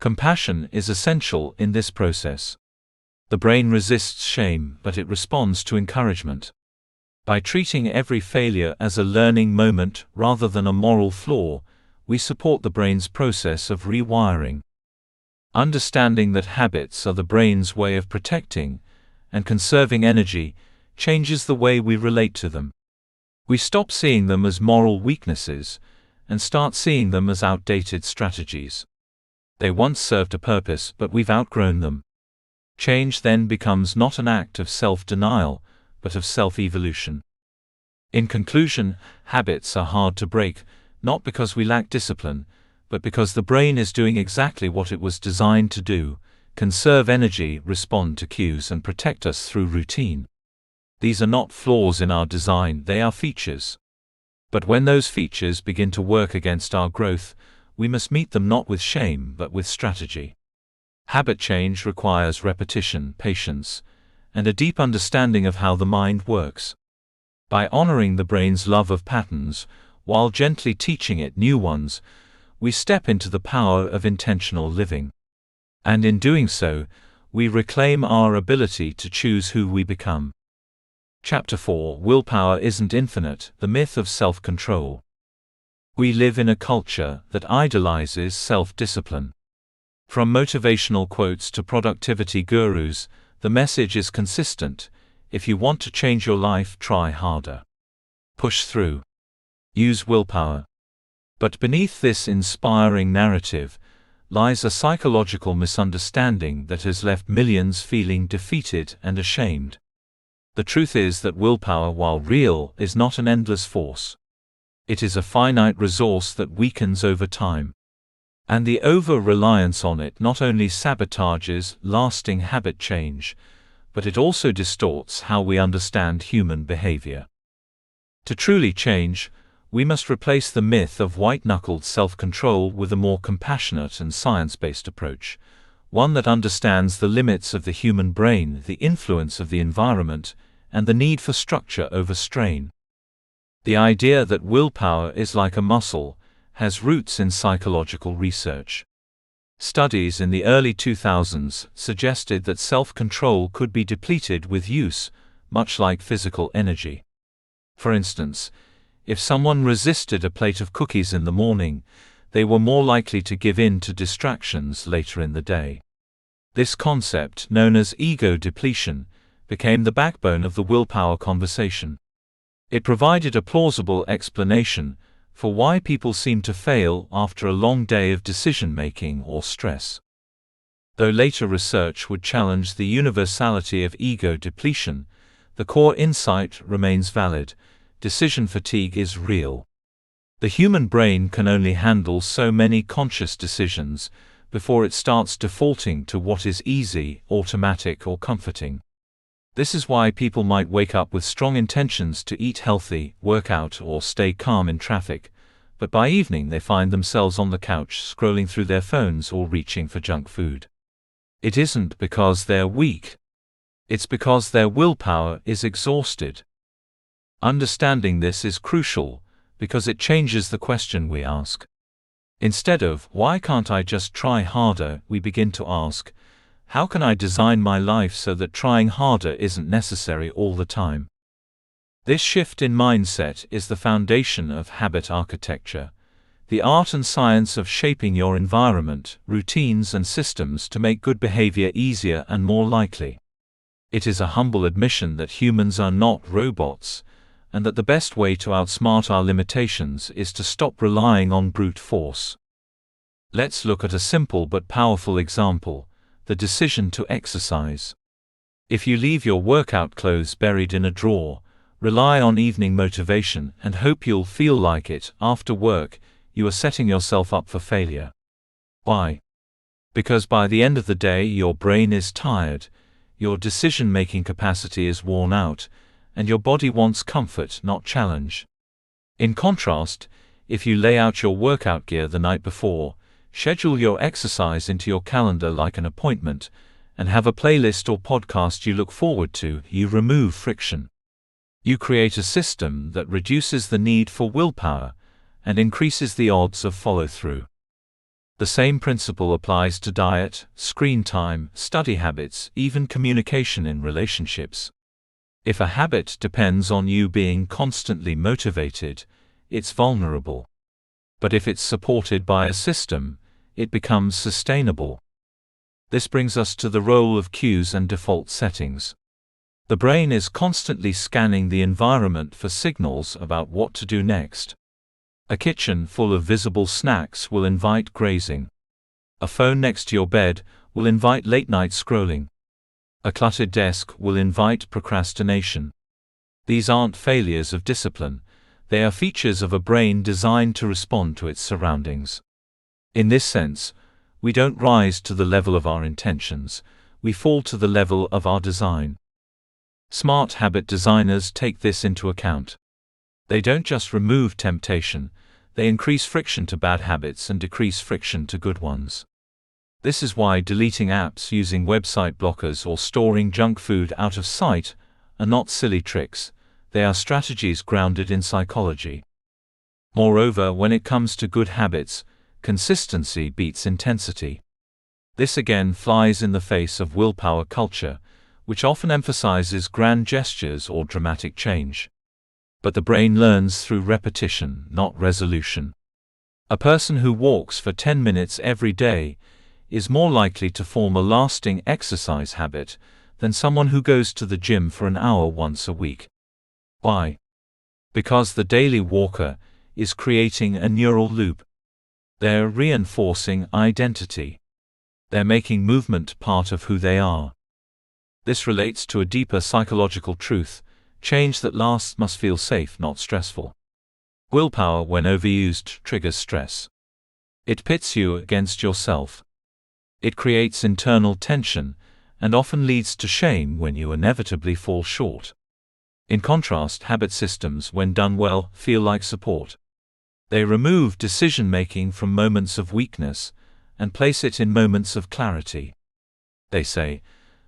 Compassion is essential in this process. The brain resists shame, but it responds to encouragement. By treating every failure as a learning moment rather than a moral flaw, we support the brain's process of rewiring. Understanding that habits are the brain's way of protecting and conserving energy changes the way we relate to them. We stop seeing them as moral weaknesses and start seeing them as outdated strategies. They once served a purpose, but we've outgrown them. Change then becomes not an act of self-denial, but of self-evolution. In conclusion, habits are hard to break, not because we lack discipline, but because the brain is doing exactly what it was designed to do: conserve energy, respond to cues, and protect us through routine. These are not flaws in our design, they are features. But when those features begin to work against our growth, we must meet them not with shame but with strategy. Habit change requires repetition, patience, and a deep understanding of how the mind works. By honoring the brain's love of patterns, while gently teaching it new ones, we step into the power of intentional living. And in doing so, we reclaim our ability to choose who we become. Chapter 4: Willpower Isn't Infinite, the Myth of Self-Control. We live in a culture that idolizes self-discipline. From motivational quotes to productivity gurus, the message is consistent: if you want to change your life, try harder. Push through. Use willpower. But beneath this inspiring narrative lies a psychological misunderstanding that has left millions feeling defeated and ashamed. The truth is that willpower, while real, is not an endless force. It is a finite resource that weakens over time. And the over-reliance on it not only sabotages lasting habit change, but it also distorts how we understand human behavior. To truly change, we must replace the myth of white-knuckled self-control with a more compassionate and science-based approach, one that understands the limits of the human brain, the influence of the environment, and the need for structure over strain. The idea that willpower is like a muscle has roots in psychological research. Studies in the early 2000s suggested that self-control could be depleted with use, much like physical energy. For instance, if someone resisted a plate of cookies in the morning, they were more likely to give in to distractions later in the day. This concept, known as ego depletion, became the backbone of the willpower conversation. It provided a plausible explanation for why people seem to fail after a long day of decision-making or stress. Though later research would challenge the universality of ego depletion, the core insight remains valid: decision fatigue is real. The human brain can only handle so many conscious decisions before it starts defaulting to what is easy, automatic, or comforting. This is why people might wake up with strong intentions to eat healthy, work out, or stay calm in traffic, but by evening they find themselves on the couch scrolling through their phones or reaching for junk food. It isn't because they're weak. It's because their willpower is exhausted. Understanding this is crucial, because it changes the question we ask. Instead of, "Why can't I just try harder?" we begin to ask, "How can I design my life so that trying harder isn't necessary all the time?" This shift in mindset is the foundation of habit architecture, the art and science of shaping your environment, routines, and systems to make good behavior easier and more likely. It is a humble admission that humans are not robots, and that the best way to outsmart our limitations is to stop relying on brute force. Let's look at a simple but powerful example: the decision to exercise. If you leave your workout clothes buried in a drawer, rely on evening motivation, and hope you'll feel like it after work, you are setting yourself up for failure. Why? Because by the end of the day your brain is tired, your decision-making capacity is worn out, and your body wants comfort, not challenge. In contrast, if you lay out your workout gear the night before, schedule your exercise into your calendar like an appointment, and have a playlist or podcast you look forward to, you remove friction. You create a system that reduces the need for willpower and increases the odds of follow-through. The same principle applies to diet, screen time, study habits, even communication in relationships. If a habit depends on you being constantly motivated, it's vulnerable. But if it's supported by a system, it becomes sustainable. This brings us to the role of cues and default settings. The brain is constantly scanning the environment for signals about what to do next. A kitchen full of visible snacks will invite grazing. A phone next to your bed will invite late-night scrolling. A cluttered desk will invite procrastination. These aren't failures of discipline, they are features of a brain designed to respond to its surroundings. In this sense, we don't rise to the level of our intentions, we fall to the level of our design. Smart habit designers take this into account. They don't just remove temptation, they increase friction to bad habits and decrease friction to good ones. This is why deleting apps, using website blockers, or storing junk food out of sight are not silly tricks, they are strategies grounded in psychology. Moreover, when it comes to good habits, consistency beats intensity. This again flies in the face of willpower culture, which often emphasizes grand gestures or dramatic change. But the brain learns through repetition, not resolution. A person who walks for 10 minutes every day is more likely to form a lasting exercise habit than someone who goes to the gym for an hour once a week. Why? Because the daily walker is creating a neural loop. They're reinforcing identity. They're making movement part of who they are. This relates to a deeper psychological truth: change that lasts must feel safe, not stressful. Willpower, when overused, triggers stress. It pits you against yourself. It creates internal tension, and often leads to shame when you inevitably fall short. In contrast, habit systems, when done well, feel like support. They remove decision-making from moments of weakness and place it in moments of clarity. They say,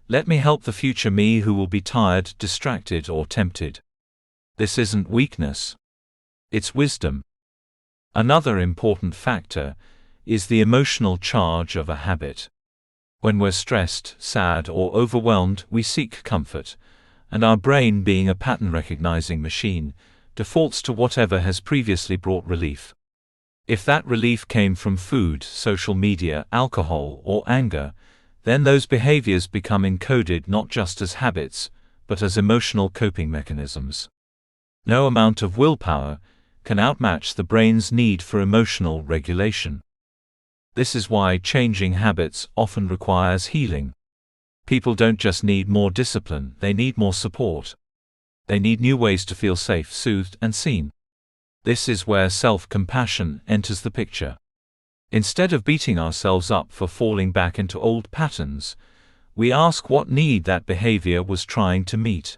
"Let me help the future me who will be tired, distracted, or tempted." This isn't weakness. It's wisdom. Another important factor is the emotional charge of a habit. When we're stressed, sad, or overwhelmed, we seek comfort, and our brain, being a pattern-recognizing machine, defaults to whatever has previously brought relief. If that relief came from food, social media, alcohol, or anger, then those behaviors become encoded not just as habits, but as emotional coping mechanisms. No amount of willpower can outmatch the brain's need for emotional regulation. This is why changing habits often requires healing. People don't just need more discipline, they need more support. They need new ways to feel safe, soothed, and seen. This is where self-compassion enters the picture. Instead of beating ourselves up for falling back into old patterns, we ask what need that behavior was trying to meet.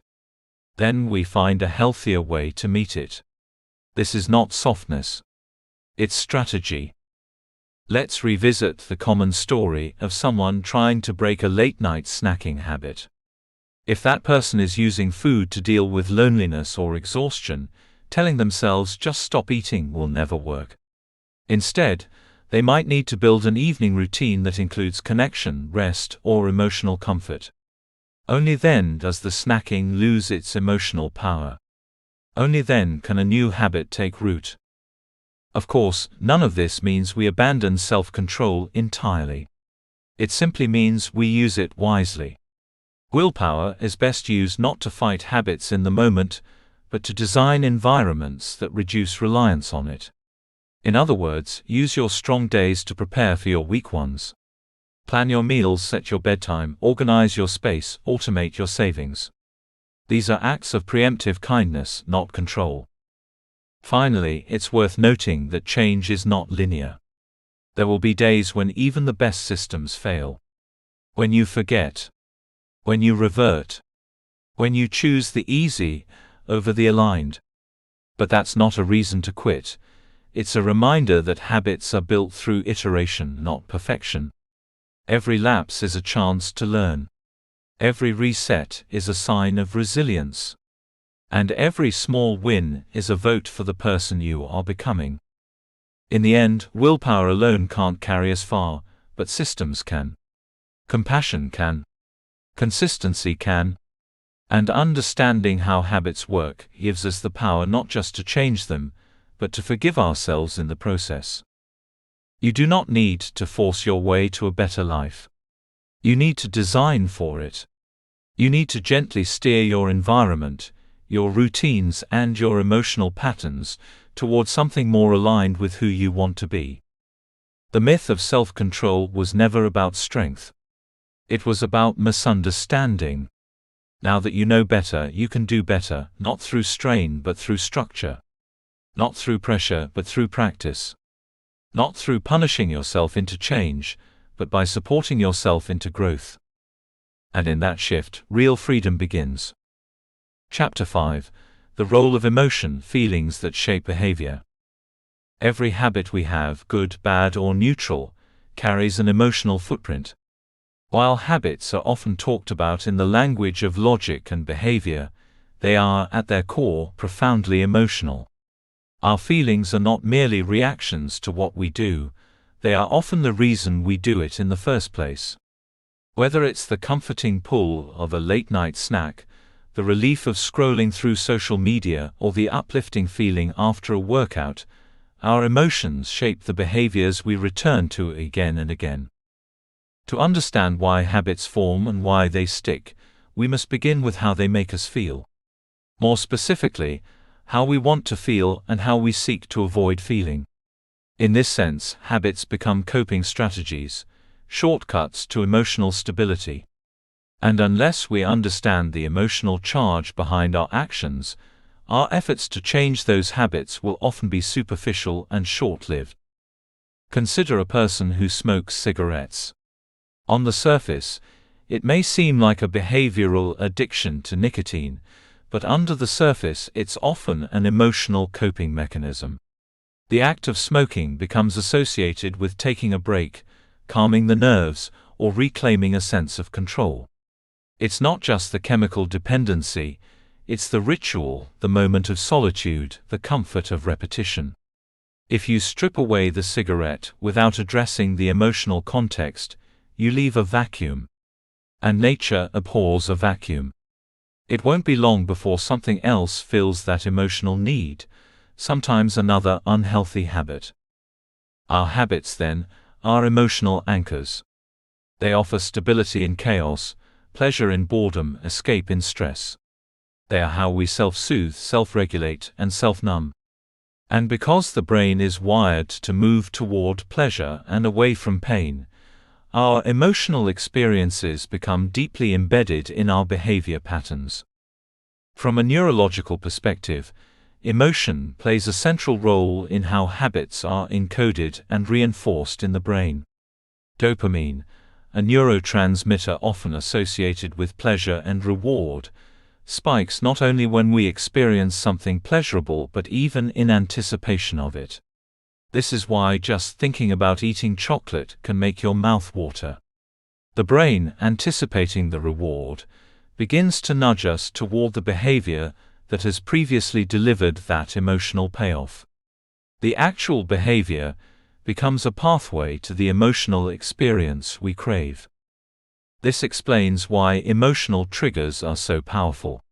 Then we find a healthier way to meet it. This is not softness. It's strategy. Let's revisit the common story of someone trying to break a late-night snacking habit. If that person is using food to deal with loneliness or exhaustion, telling themselves just stop eating will never work. Instead, they might need to build an evening routine that includes connection, rest, or emotional comfort. Only then does the snacking lose its emotional power. Only then can a new habit take root. Of course, none of this means we abandon self-control entirely. It simply means we use it wisely. Willpower is best used not to fight habits in the moment, but to design environments that reduce reliance on it. In other words, use your strong days to prepare for your weak ones. Plan your meals, set your bedtime, organize your space, automate your savings. These are acts of preemptive kindness, not control. Finally, it's worth noting that change is not linear. There will be days when even the best systems fail. When you forget. When you revert. When you choose the easy over the aligned. But that's not a reason to quit. It's a reminder that habits are built through iteration, not perfection. Every lapse is a chance to learn. Every reset is a sign of resilience. And every small win is a vote for the person you are becoming. In the end, willpower alone can't carry us far, but systems can. Compassion can. Consistency can. And understanding how habits work gives us the power not just to change them, but to forgive ourselves in the process. You do not need to force your way to a better life. You need to design for it. You need to gently steer your environment, your routines, and your emotional patterns towards something more aligned with who you want to be. The myth of self-control was never about strength. It was about misunderstanding. Now that you know better, you can do better, not through strain but through structure. Not through pressure but through practice. Not through punishing yourself into change, but by supporting yourself into growth. And in that shift, real freedom begins. Chapter 5: The Role of Emotion, Feelings that Shape Behavior. Every habit we have, good, bad, or neutral, carries an emotional footprint. While habits are often talked about in the language of logic and behavior, they are, at their core, profoundly emotional. Our feelings are not merely reactions to what we do, they are often the reason we do it in the first place. Whether it's the comforting pull of a late-night snack, the relief of scrolling through social media, or the uplifting feeling after a workout, our emotions shape the behaviors we return to again and again. To understand why habits form and why they stick, we must begin with how they make us feel. More specifically, how we want to feel and how we seek to avoid feeling. In this sense, habits become coping strategies, shortcuts to emotional stability. And unless we understand the emotional charge behind our actions, our efforts to change those habits will often be superficial and short-lived. Consider a person who smokes cigarettes. On the surface, it may seem like a behavioral addiction to nicotine, but under the surface it's often an emotional coping mechanism. The act of smoking becomes associated with taking a break, calming the nerves, or reclaiming a sense of control. It's not just the chemical dependency, it's the ritual, the moment of solitude, the comfort of repetition. If you strip away the cigarette without addressing the emotional context, you leave a vacuum. And nature abhors a vacuum. It won't be long before something else fills that emotional need, sometimes another unhealthy habit. Our habits, then, are emotional anchors. They offer stability in chaos, pleasure in boredom, escape in stress. They are how we self-soothe, self-regulate, and self-numb. And because the brain is wired to move toward pleasure and away from pain, our emotional experiences become deeply embedded in our behavior patterns. From a neurological perspective, emotion plays a central role in how habits are encoded and reinforced in the brain. Dopamine, a neurotransmitter often associated with pleasure and reward, spikes not only when we experience something pleasurable but even in anticipation of it. This is why just thinking about eating chocolate can make your mouth water. The brain, anticipating the reward, begins to nudge us toward the behavior that has previously delivered that emotional payoff. The actual behavior becomes a pathway to the emotional experience we crave. This explains why emotional triggers are so powerful.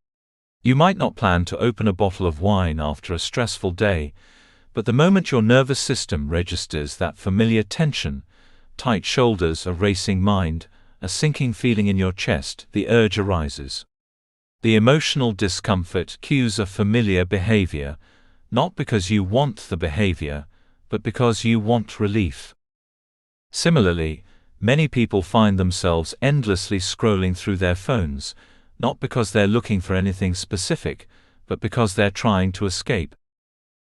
You might not plan to open a bottle of wine after a stressful day, but the moment your nervous system registers that familiar tension, tight shoulders, a racing mind, a sinking feeling in your chest, the urge arises. The emotional discomfort cues a familiar behavior, not because you want the behavior, but because you want relief. Similarly, many people find themselves endlessly scrolling through their phones, not because they're looking for anything specific, but because they're trying to escape.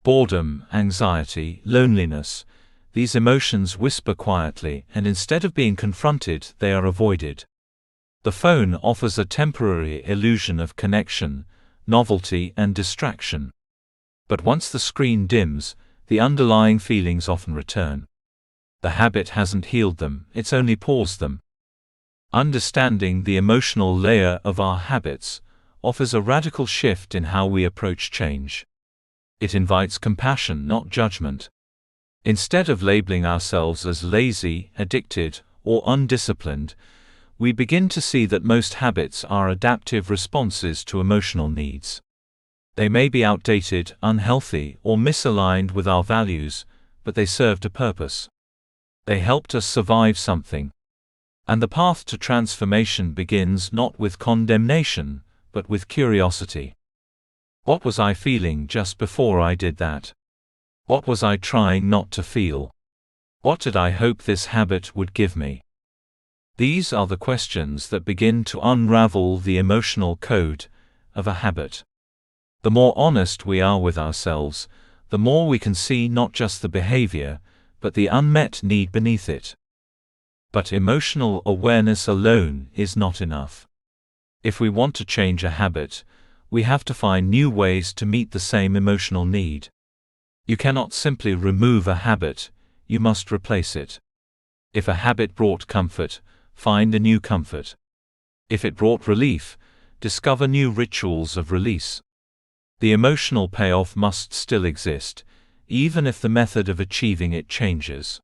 Boredom, anxiety, loneliness, these emotions whisper quietly, and instead of being confronted, they are avoided. The phone offers a temporary illusion of connection, novelty, and distraction. But once the screen dims, the underlying feelings often return. The habit hasn't healed them, it's only paused them. Understanding the emotional layer of our habits offers a radical shift in how we approach change. It invites compassion, not judgment. Instead of labeling ourselves as lazy, addicted, or undisciplined, we begin to see that most habits are adaptive responses to emotional needs. They may be outdated, unhealthy, or misaligned with our values, but they served a purpose. They helped us survive something. And the path to transformation begins not with condemnation, but with curiosity. What was I feeling just before I did that? What was I trying not to feel? What did I hope this habit would give me? These are the questions that begin to unravel the emotional code of a habit. The more honest we are with ourselves, the more we can see not just the behavior, but the unmet need beneath it. But emotional awareness alone is not enough. If we want to change a habit, we have to find new ways to meet the same emotional need. You cannot simply remove a habit, you must replace it. If a habit brought comfort, find a new comfort. If it brought relief, discover new rituals of release. The emotional payoff must still exist, even if the method of achieving it changes.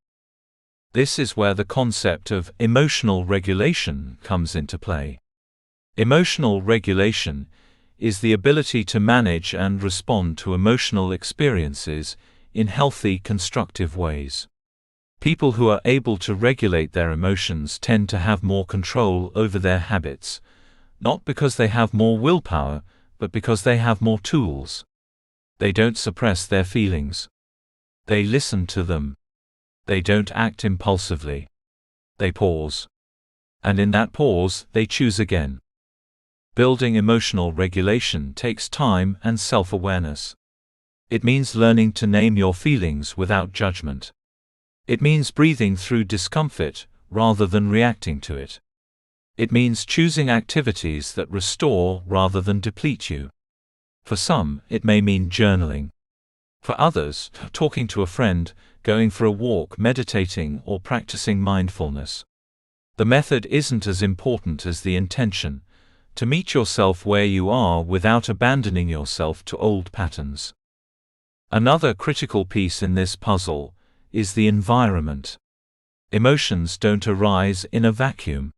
This is where the concept of emotional regulation comes into play. Emotional regulation is the ability to manage and respond to emotional experiences in healthy, constructive ways. People who are able to regulate their emotions tend to have more control over their habits, not because they have more willpower, but because they have more tools. They don't suppress their feelings. They listen to them. They don't act impulsively. They pause. And in that pause, they choose again. Building emotional regulation takes time and self-awareness. It means learning to name your feelings without judgment. It means breathing through discomfort rather than reacting to it. It means choosing activities that restore rather than deplete you. For some, it may mean journaling. For others, talking to a friend, going for a walk, meditating, or practicing mindfulness. The method isn't as important as the intention, to meet yourself where you are without abandoning yourself to old patterns. Another critical piece in this puzzle is the environment. Emotions don't arise in a vacuum.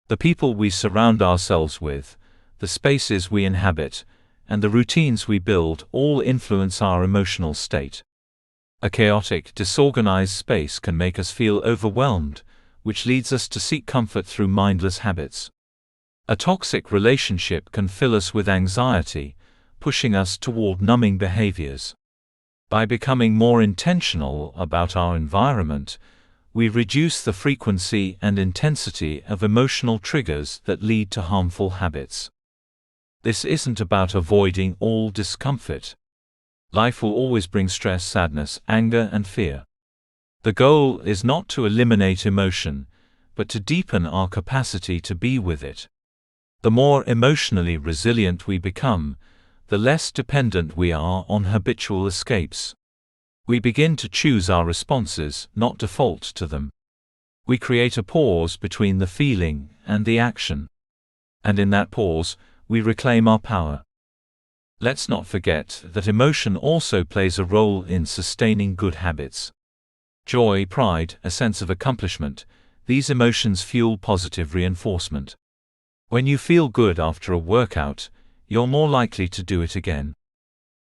The people we surround ourselves with, the spaces we inhabit, and the routines we build all influence our emotional state. A chaotic, disorganized space can make us feel overwhelmed, which leads us to seek comfort through mindless habits. A toxic relationship can fill us with anxiety, pushing us toward numbing behaviors. By becoming more intentional about our environment, we reduce the frequency and intensity of emotional triggers that lead to harmful habits. This isn't about avoiding all discomfort. Life will always bring stress, sadness, anger, and fear. The goal is not to eliminate emotion, but to deepen our capacity to be with it. The more emotionally resilient we become, the less dependent we are on habitual escapes. We begin to choose our responses, not default to them. We create a pause between the feeling and the action. And in that pause, we reclaim our power. Let's not forget that emotion also plays a role in sustaining good habits. Joy, pride, a sense of accomplishment, these emotions fuel positive reinforcement. When you feel good after a workout, you're more likely to do it again.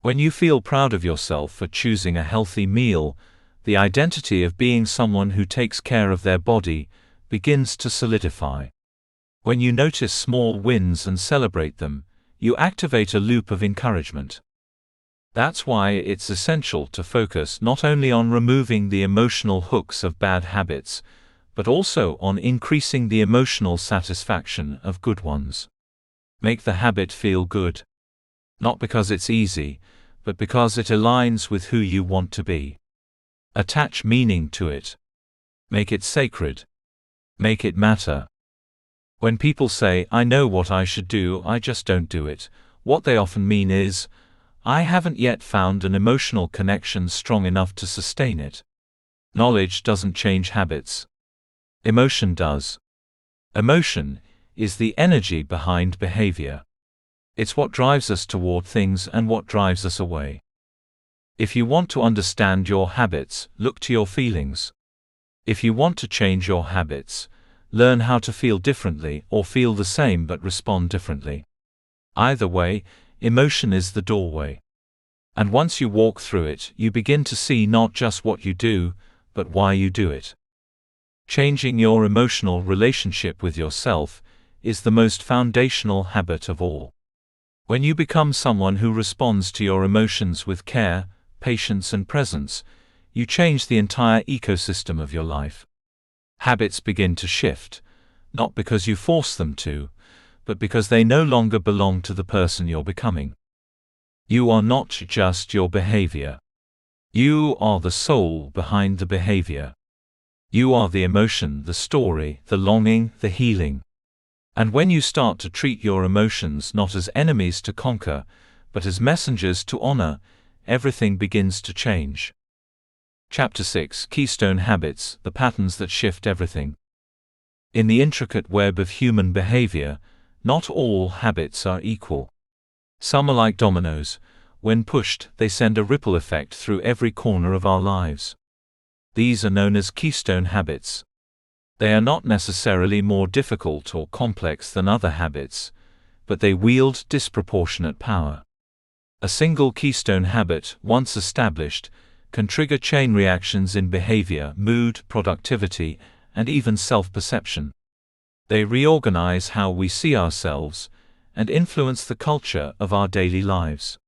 When you feel proud of yourself for choosing a healthy meal, the identity of being someone who takes care of their body begins to solidify. When you notice small wins and celebrate them, you activate a loop of encouragement. That's why it's essential to focus not only on removing the emotional hooks of bad habits, but also on increasing the emotional satisfaction of good ones. Make the habit feel good. Not because it's easy, but because it aligns with who you want to be. Attach meaning to it. Make it sacred. Make it matter. When people say, "I know what I should do, I just don't do it," what they often mean is, "I haven't yet found an emotional connection strong enough to sustain it." Knowledge doesn't change habits. Emotion does. Emotion is the energy behind behavior. It's what drives us toward things and what drives us away. If you want to understand your habits, look to your feelings. If you want to change your habits, learn how to feel differently or feel the same but respond differently. Either way, emotion is the doorway. And once you walk through it, you begin to see not just what you do, but why you do it. Changing your emotional relationship with yourself is the most foundational habit of all. When you become someone who responds to your emotions with care, patience, and presence, you change the entire ecosystem of your life. Habits begin to shift, not because you force them to, but because they no longer belong to the person you're becoming. You are not just your behavior. You are the soul behind the behavior. You are the emotion, the story, the longing, the healing. And when you start to treat your emotions not as enemies to conquer, but as messengers to honor, everything begins to change. Chapter 6: Keystone Habits, the patterns that shift everything. In the intricate web of human behavior, not all habits are equal. Some are like dominoes. When pushed, they send a ripple effect through every corner of our lives. These are known as keystone habits. They are not necessarily more difficult or complex than other habits, but they wield disproportionate power. A single keystone habit, once established, can trigger chain reactions in behavior, mood, productivity, and even self-perception. They reorganize how we see ourselves and influence the culture of our daily lives.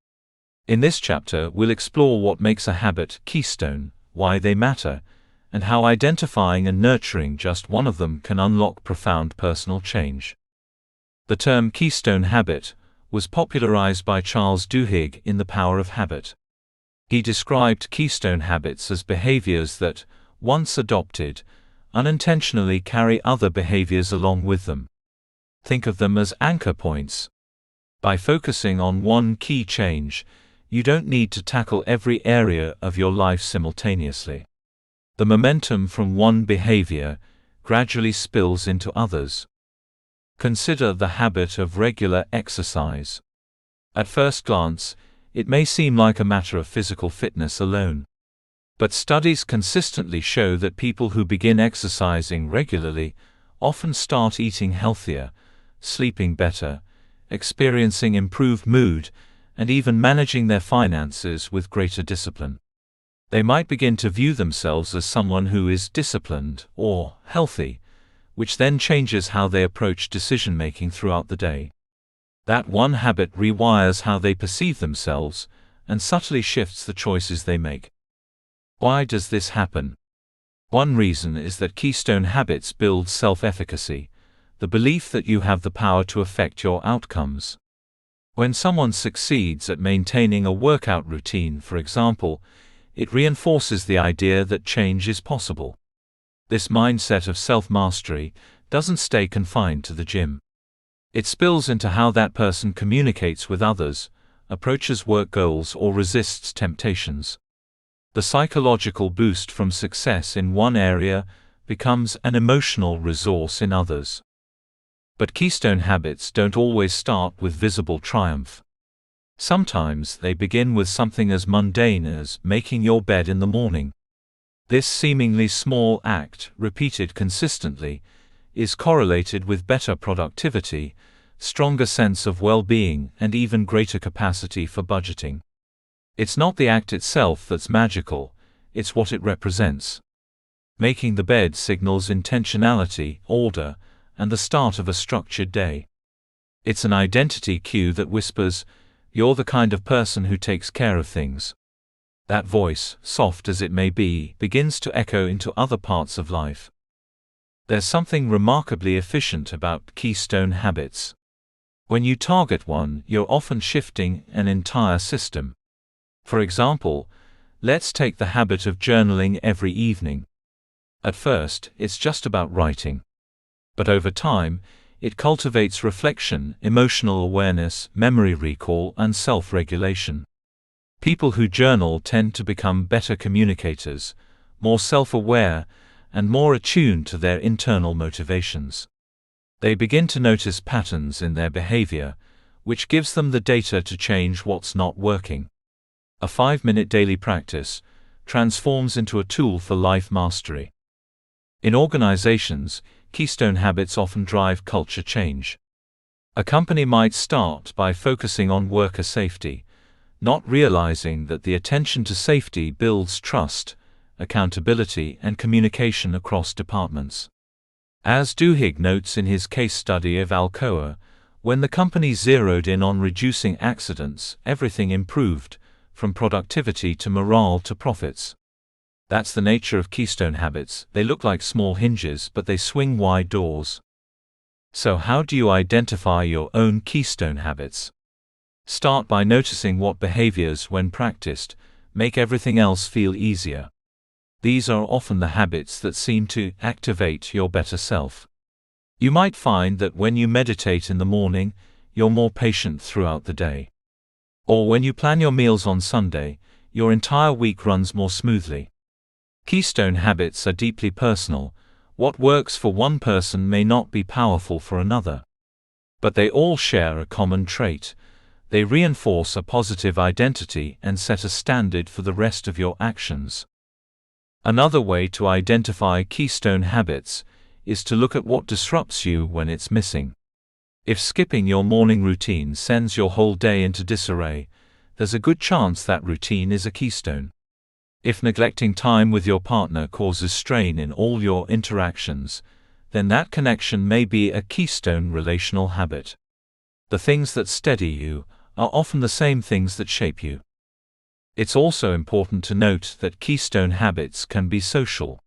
In this chapter, we'll explore what makes a habit keystone, why they matter, and how identifying and nurturing just one of them can unlock profound personal change. The term keystone habit was popularized by Charles Duhigg in The Power of Habit. He described keystone habits as behaviors that, once adopted, unintentionally carry other behaviors along with them. Think of them as anchor points. By focusing on one key change, you don't need to tackle every area of your life simultaneously. The momentum from one behavior gradually spills into others. Consider the habit of regular exercise. At first glance, it may seem like a matter of physical fitness alone. But studies consistently show that people who begin exercising regularly often start eating healthier, sleeping better, experiencing improved mood, and even managing their finances with greater discipline. They might begin to view themselves as someone who is disciplined or healthy, which then changes how they approach decision-making throughout the day. That one habit rewires how they perceive themselves and subtly shifts the choices they make. Why does this happen? One reason is that keystone habits build self-efficacy, the belief that you have the power to affect your outcomes. When someone succeeds at maintaining a workout routine, for example, it reinforces the idea that change is possible. This mindset of self-mastery doesn't stay confined to the gym. It spills into how that person communicates with others, approaches work goals, or resists temptations. The psychological boost from success in one area becomes an emotional resource in others. But keystone habits don't always start with visible triumph. Sometimes they begin with something as mundane as making your bed in the morning. This seemingly small act, repeated consistently, is correlated with better productivity, stronger sense of well-being, and even greater capacity for budgeting. It's not the act itself that's magical, it's what it represents. Making the bed signals intentionality, order, and the start of a structured day. It's an identity cue that whispers, "You're the kind of person who takes care of things." That voice, soft as it may be, begins to echo into other parts of life. There's something remarkably efficient about keystone habits. When you target one, you're often shifting an entire system. For example, let's take the habit of journaling every evening. At first, it's just about writing. But over time, it cultivates reflection, emotional awareness, memory recall, and self-regulation. People who journal tend to become better communicators, more self-aware, and more attuned to their internal motivations. They begin to notice patterns in their behavior, which gives them the data to change what's not working. A 5-minute daily practice transforms into a tool for life mastery. In organizations, keystone habits often drive culture change. A company might start by focusing on worker safety, not realizing that the attention to safety builds trust, accountability, and communication across departments. As Duhigg notes in his case study of Alcoa, when the company zeroed in on reducing accidents, everything improved, from productivity to morale to profits. That's the nature of keystone habits. They look like small hinges, but they swing wide doors. So how do you identify your own keystone habits? Start by noticing what behaviors, when practiced, make everything else feel easier. These are often the habits that seem to activate your better self. You might find that when you meditate in the morning, you're more patient throughout the day. Or when you plan your meals on Sunday, your entire week runs more smoothly. Keystone habits are deeply personal. What works for one person may not be powerful for another. But they all share a common trait. They reinforce a positive identity and set a standard for the rest of your actions. Another way to identify keystone habits is to look at what disrupts you when it's missing. If skipping your morning routine sends your whole day into disarray, there's a good chance that routine is a keystone. If neglecting time with your partner causes strain in all your interactions, then that connection may be a keystone relational habit. The things that steady you are often the same things that shape you. It's also important to note that keystone habits can be social.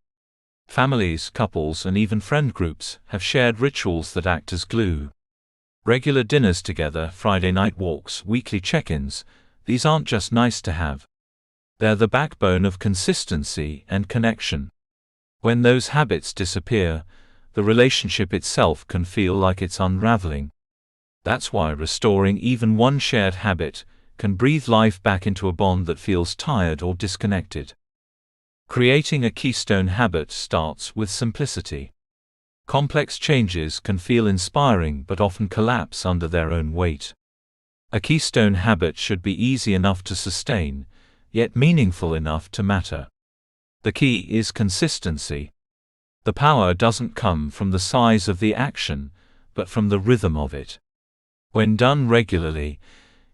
Families, couples, and even friend groups have shared rituals that act as glue. Regular dinners together, Friday night walks, weekly check-ins, these aren't just nice to have. They're the backbone of consistency and connection. When those habits disappear, the relationship itself can feel like it's unraveling. That's why restoring even one shared habit can breathe life back into a bond that feels tired or disconnected. Creating a keystone habit starts with simplicity. Complex changes can feel inspiring but often collapse under their own weight. A keystone habit should be easy enough to sustain, yet meaningful enough to matter. The key is consistency. The power doesn't come from the size of the action, but from the rhythm of it. When done regularly,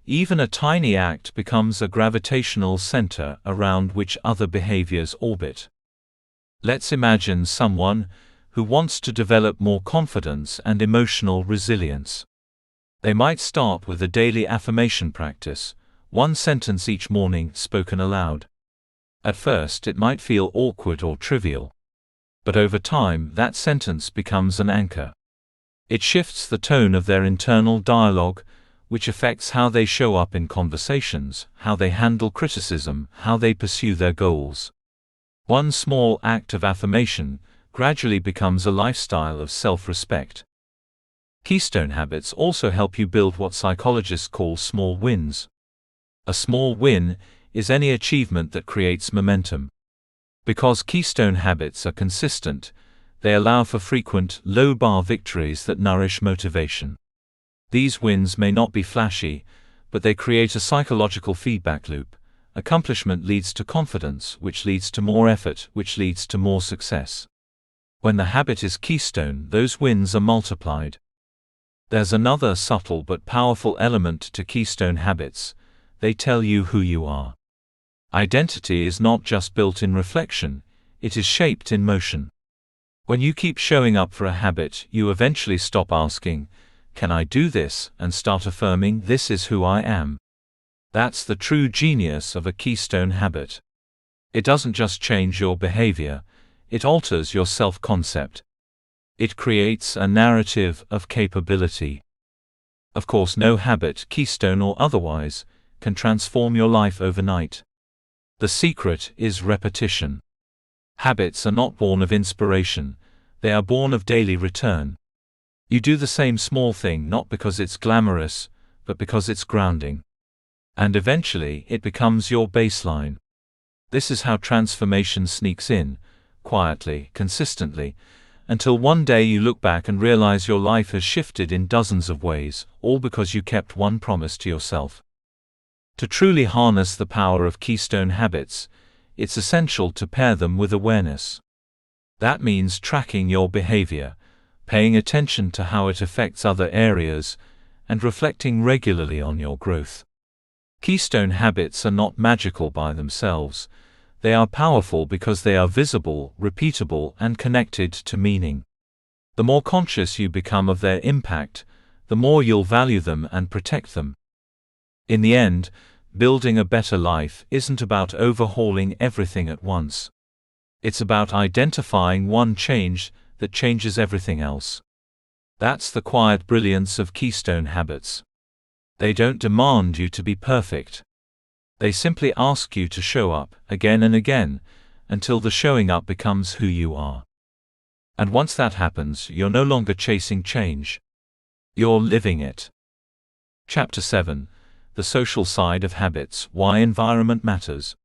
even a tiny act becomes a gravitational center around which other behaviors orbit. Let's imagine someone who wants to develop more confidence and emotional resilience. They might start with a daily affirmation practice, one sentence each morning spoken aloud. At first it might feel awkward or trivial. But over time, that sentence becomes an anchor. It shifts the tone of their internal dialogue, which affects how they show up in conversations, how they handle criticism, how they pursue their goals. One small act of affirmation gradually becomes a lifestyle of self-respect. Keystone habits also help you build what psychologists call small wins. A small win is any achievement that creates momentum. Because keystone habits are consistent, they allow for frequent, low-bar victories that nourish motivation. These wins may not be flashy, but they create a psychological feedback loop. Accomplishment leads to confidence, which leads to more effort, which leads to more success. When the habit is keystone, those wins are multiplied. There's another subtle but powerful element to keystone habits. They tell you who you are. Identity is not just built in reflection, it is shaped in motion. When you keep showing up for a habit, you eventually stop asking, "Can I do this?" and start affirming, "This is who I am." That's the true genius of a keystone habit. It doesn't just change your behavior, it alters your self-concept. It creates a narrative of capability. Of course, no habit, keystone or otherwise, can transform your life overnight. The secret is repetition. Habits are not born of inspiration, they are born of daily return. You do the same small thing not because it's glamorous, but because it's grounding. And eventually, it becomes your baseline. This is how transformation sneaks in, quietly, consistently, until one day you look back and realize your life has shifted in dozens of ways, all because you kept one promise to yourself. To truly harness the power of keystone habits, it's essential to pair them with awareness. That means tracking your behavior, paying attention to how it affects other areas, and reflecting regularly on your growth. Keystone habits are not magical by themselves. They are powerful because they are visible, repeatable, and connected to meaning. The more conscious you become of their impact, the more you'll value them and protect them. In the end, building a better life isn't about overhauling everything at once. It's about identifying one change that changes everything else. That's the quiet brilliance of keystone habits. They don't demand you to be perfect. They simply ask you to show up, again and again, until the showing up becomes who you are. And once that happens, you're no longer chasing change. You're living it. Chapter 7. The Social Side of Habits, Why Environment Matters.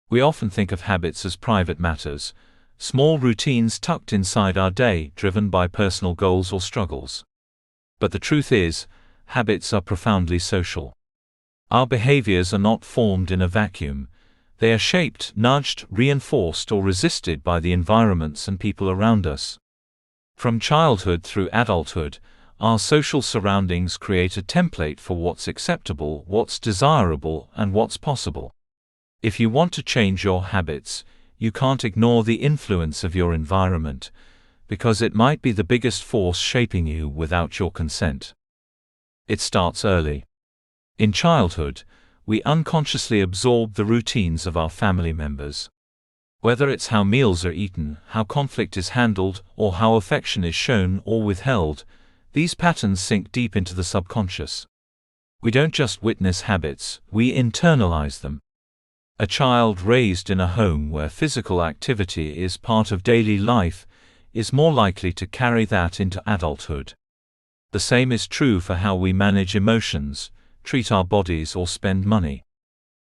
We often think of habits as private matters, small routines tucked inside our day, driven by personal goals or struggles. But the truth is, habits are profoundly social. Our behaviors are not formed in a vacuum. They are shaped, nudged, reinforced, or resisted by the environments and people around us. From childhood through adulthood, our social surroundings create a template for what's acceptable, what's desirable, and what's possible. If you want to change your habits, you can't ignore the influence of your environment, because it might be the biggest force shaping you without your consent. It starts early. In childhood, we unconsciously absorb the routines of our family members. Whether it's how meals are eaten, how conflict is handled, or how affection is shown or withheld, these patterns sink deep into the subconscious. We don't just witness habits, we internalize them. A child raised in a home where physical activity is part of daily life is more likely to carry that into adulthood. The same is true for how we manage emotions, treat our bodies, or spend money.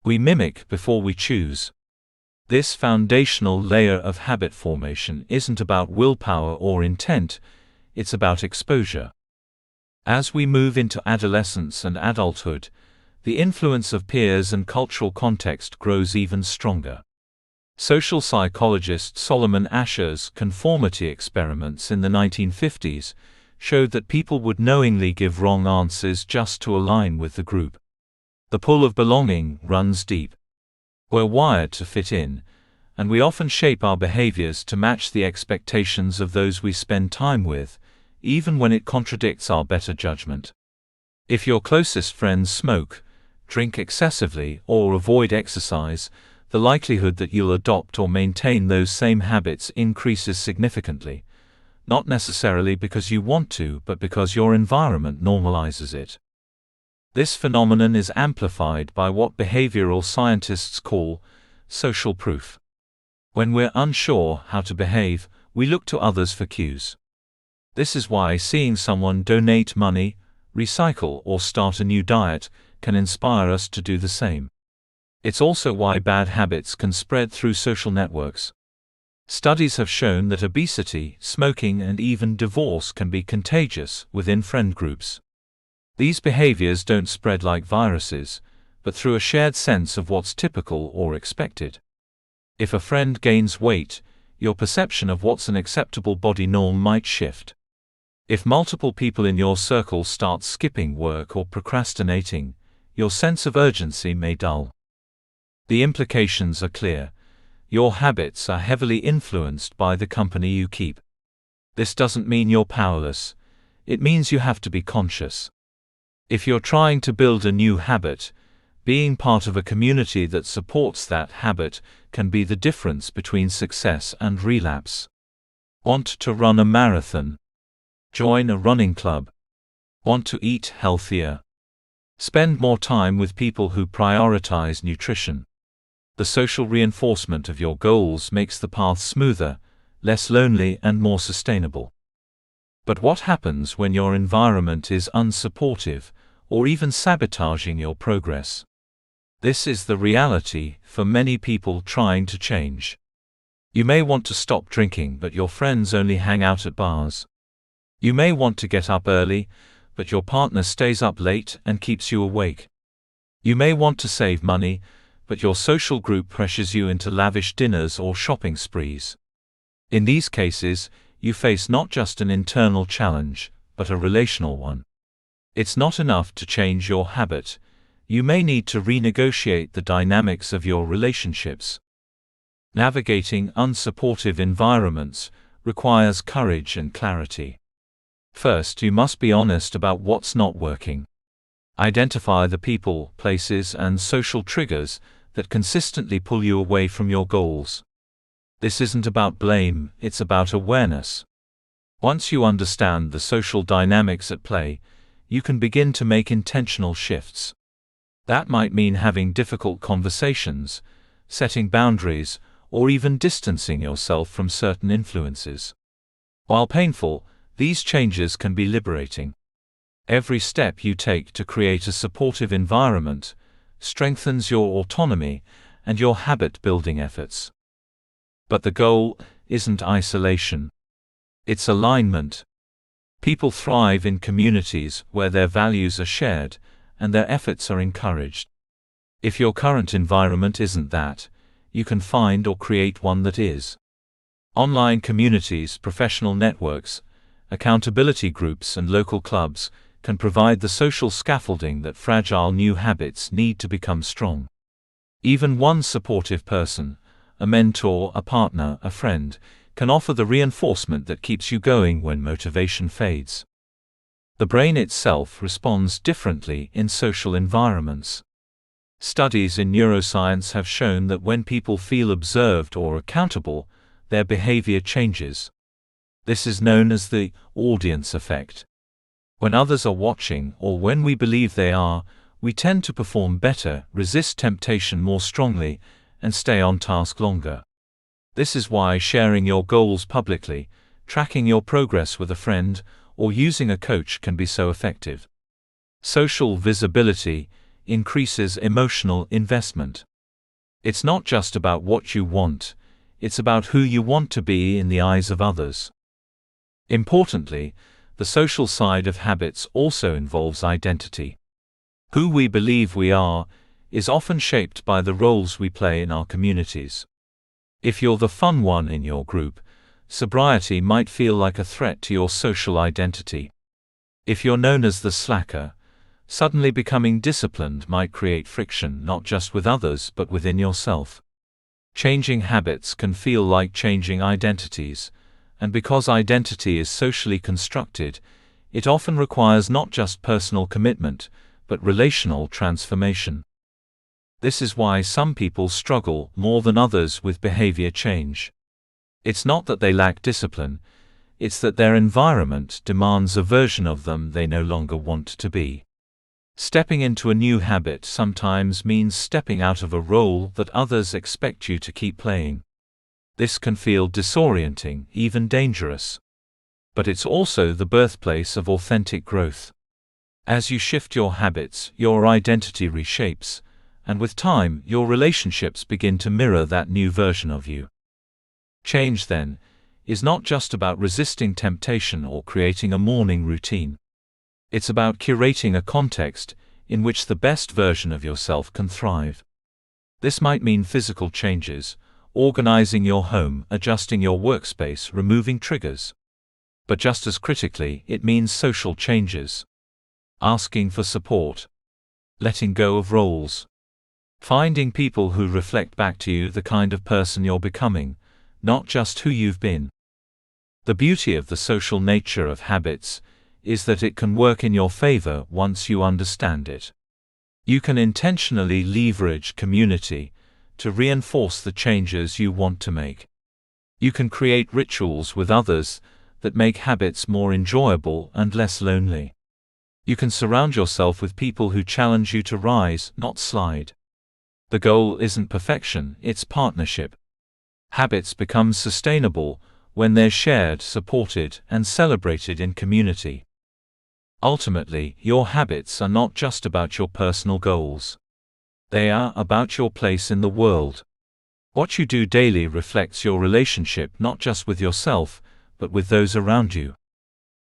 We mimic before we choose. This foundational layer of habit formation isn't about willpower or intent, it's about exposure. As we move into adolescence and adulthood, the influence of peers and cultural context grows even stronger. Social psychologist Solomon Asher's conformity experiments in the 1950s showed that people would knowingly give wrong answers just to align with the group. The pull of belonging runs deep. We're wired to fit in, and we often shape our behaviors to match the expectations of those we spend time with, even when it contradicts our better judgment. If your closest friends smoke, drink excessively, or avoid exercise, the likelihood that you'll adopt or maintain those same habits increases significantly, not necessarily because you want to, but because your environment normalizes it. This phenomenon is amplified by what behavioral scientists call social proof. When we're unsure how to behave, we look to others for cues. This is why seeing someone donate money, recycle, or start a new diet can inspire us to do the same. It's also why bad habits can spread through social networks. Studies have shown that obesity, smoking, and even divorce can be contagious within friend groups. These behaviors don't spread like viruses, but through a shared sense of what's typical or expected. If a friend gains weight, your perception of what's an acceptable body norm might shift. If multiple people in your circle start skipping work or procrastinating, your sense of urgency may dull. The implications are clear. Your habits are heavily influenced by the company you keep. This doesn't mean you're powerless. It means you have to be conscious. If you're trying to build a new habit, being part of a community that supports that habit can be the difference between success and relapse. Want to run a marathon? Join a running club. Want to eat healthier? Spend more time with people who prioritize nutrition. The social reinforcement of your goals makes the path smoother, less lonely, and more sustainable. But what happens when your environment is unsupportive, or even sabotaging your progress? This is the reality for many people trying to change. You may want to stop drinking, but your friends only hang out at bars. You may want to get up early, but your partner stays up late and keeps you awake. You may want to save money, but your social group pressures you into lavish dinners or shopping sprees. In these cases, you face not just an internal challenge, but a relational one. It's not enough to change your habit. You may need to renegotiate the dynamics of your relationships. Navigating unsupportive environments requires courage and clarity. First, you must be honest about what's not working. Identify the people, places, and social triggers that consistently pull you away from your goals. This isn't about blame, it's about awareness. Once you understand the social dynamics at play, you can begin to make intentional shifts. That might mean having difficult conversations, setting boundaries, or even distancing yourself from certain influences. While painful, these changes can be liberating. Every step you take to create a supportive environment strengthens your autonomy and your habit-building efforts. But the goal isn't isolation. It's alignment. People thrive in communities where their values are shared and their efforts are encouraged. If your current environment isn't that, you can find or create one that is. Online communities, professional networks, accountability groups, and local clubs can provide the social scaffolding that fragile new habits need to become strong. Even one supportive person, a mentor, a partner, a friend, can offer the reinforcement that keeps you going when motivation fades. The brain itself responds differently in social environments. Studies in neuroscience have shown that when people feel observed or accountable, their behavior changes. This is known as the audience effect. When others are watching, or when we believe they are, we tend to perform better, resist temptation more strongly, and stay on task longer. This is why sharing your goals publicly, tracking your progress with a friend, or using a coach can be so effective. Social visibility increases emotional investment. It's not just about what you want, it's about who you want to be in the eyes of others. Importantly, the social side of habits also involves identity. Who we believe we are is often shaped by the roles we play in our communities. If you're the fun one in your group, sobriety might feel like a threat to your social identity. If you're known as the slacker, suddenly becoming disciplined might create friction not just with others but within yourself. Changing habits can feel like changing identities, and because identity is socially constructed, it often requires not just personal commitment, but relational transformation. This is why some people struggle more than others with behavior change. It's not that they lack discipline, it's that their environment demands a version of them they no longer want to be. Stepping into a new habit sometimes means stepping out of a role that others expect you to keep playing. This can feel disorienting, even dangerous. But it's also the birthplace of authentic growth. As you shift your habits, your identity reshapes, and with time, your relationships begin to mirror that new version of you. Change, then, is not just about resisting temptation or creating a morning routine. It's about curating a context in which the best version of yourself can thrive. This might mean physical changes, organizing your home, adjusting your workspace, removing triggers. But just as critically, it means social changes. Asking for support. Letting go of roles. Finding people who reflect back to you the kind of person you're becoming, not just who you've been. The beauty of the social nature of habits is that it can work in your favor once you understand it. You can intentionally leverage community to reinforce the changes you want to make. You can create rituals with others that make habits more enjoyable and less lonely. You can surround yourself with people who challenge you to rise, not slide. The goal isn't perfection, it's partnership. Habits become sustainable when they're shared, supported, and celebrated in community. Ultimately, your habits are not just about your personal goals. They are about your place in the world. What you do daily reflects your relationship not just with yourself, but with those around you.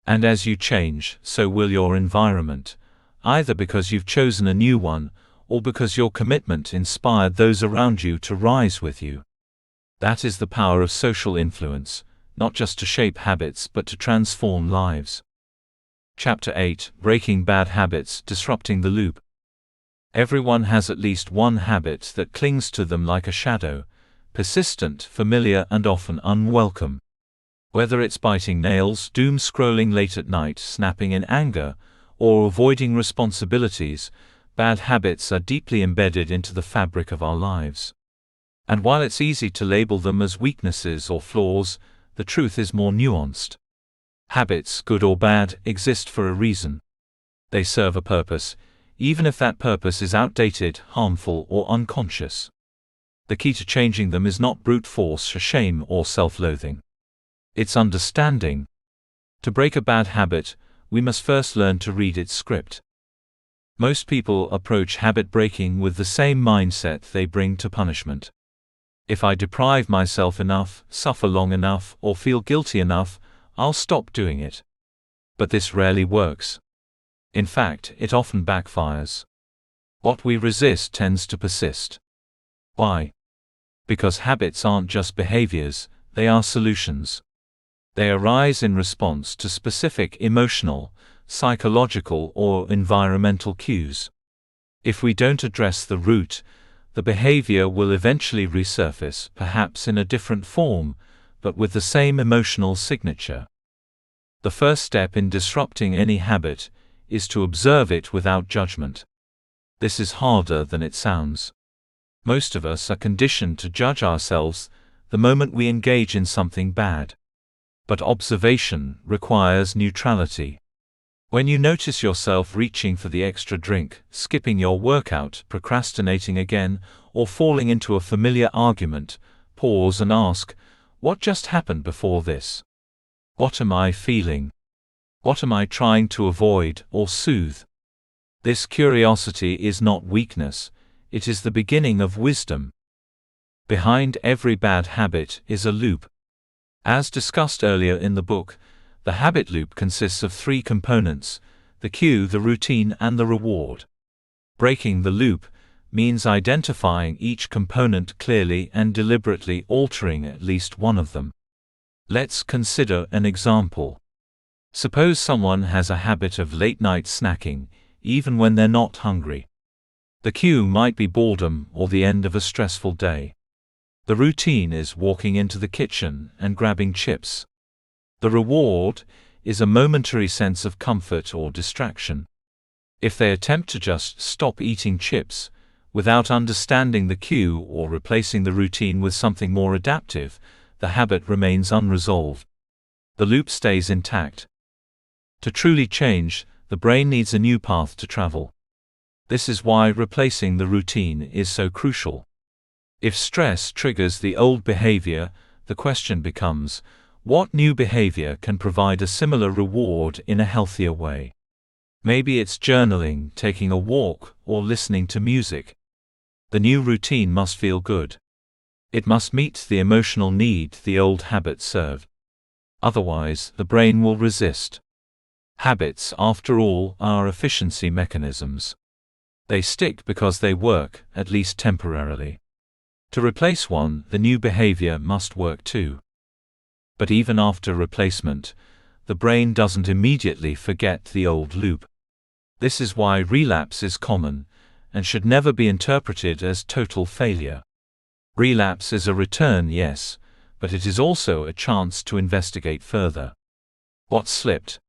And as you change, so will your environment, either because you've chosen a new one, or because your commitment inspired those around you to rise with you. That is the power of social influence, not just to shape habits but to transform lives. Chapter 8: Breaking Bad Habits, Disrupting the Loop. Everyone has at least one habit that clings to them like a shadow, persistent, familiar, and often unwelcome. Whether it's biting nails, doom scrolling late at night, snapping in anger, or avoiding responsibilities, bad habits are deeply embedded into the fabric of our lives. And while it's easy to label them as weaknesses or flaws, the truth is more nuanced. Habits, good or bad, exist for a reason. They serve a purpose, even if that purpose is outdated, harmful, or unconscious. The key to changing them is not brute force, shame, or self-loathing. It's understanding. To break a bad habit, we must first learn to read its script. Most people approach habit breaking with the same mindset they bring to punishment. If I deprive myself enough, suffer long enough, or feel guilty enough, I'll stop doing it. But this rarely works. In fact, it often backfires. What we resist tends to persist. Why? Because habits aren't just behaviors, they are solutions. They arise in response to specific emotional, psychological, or environmental cues. If we don't address the root, the behavior will eventually resurface, perhaps in a different form, but with the same emotional signature. The first step in disrupting any habit is to observe it without judgment. This is harder than it sounds. Most of us are conditioned to judge ourselves the moment we engage in something bad. But observation requires neutrality. When you notice yourself reaching for the extra drink, skipping your workout, procrastinating again, or falling into a familiar argument, pause and ask, what just happened before this? What am I feeling? What am I trying to avoid or soothe? This curiosity is not weakness, it is the beginning of wisdom. Behind every bad habit is a loop. As discussed earlier in the book, the habit loop consists of three components: the cue, the routine, and the reward. Breaking the loop means identifying each component clearly and deliberately altering at least one of them. Let's consider an example. Suppose someone has a habit of late-night snacking, even when they're not hungry. The cue might be boredom or the end of a stressful day. The routine is walking into the kitchen and grabbing chips. The reward is a momentary sense of comfort or distraction. If they attempt to just stop eating chips, without understanding the cue or replacing the routine with something more adaptive, the habit remains unresolved. The loop stays intact. To truly change, the brain needs a new path to travel. This is why replacing the routine is so crucial. If stress triggers the old behavior, the question becomes, what new behavior can provide a similar reward in a healthier way? Maybe it's journaling, taking a walk, or listening to music. The new routine must feel good. It must meet the emotional need the old habit served. Otherwise, the brain will resist. Habits, after all, are efficiency mechanisms. They stick because they work, at least temporarily. To replace one, the new behavior must work too. But even after replacement, the brain doesn't immediately forget the old loop. This is why relapse is common, and should never be interpreted as total failure. Relapse is a return, yes, but it is also a chance to investigate further. What slipped?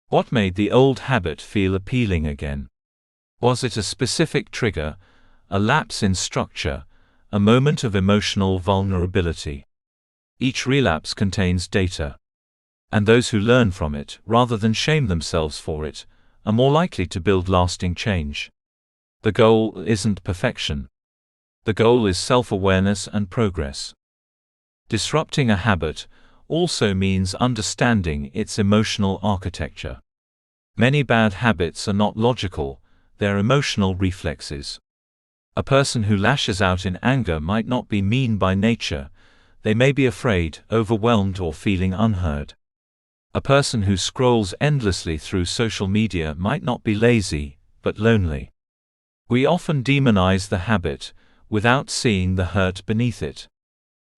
What made the old habit feel appealing again? Was it a specific trigger, a lapse in structure, a moment of emotional vulnerability? Each relapse contains data. And those who learn from it, rather than shame themselves for it, are more likely to build lasting change. The goal isn't perfection. The goal is self-awareness and progress. Disrupting a habit also means understanding its emotional architecture. Many bad habits are not logical, they're emotional reflexes. A person who lashes out in anger might not be mean by nature, they may be afraid, overwhelmed, or feeling unheard. A person who scrolls endlessly through social media might not be lazy, but lonely. We often demonize the habit, without seeing the hurt beneath it.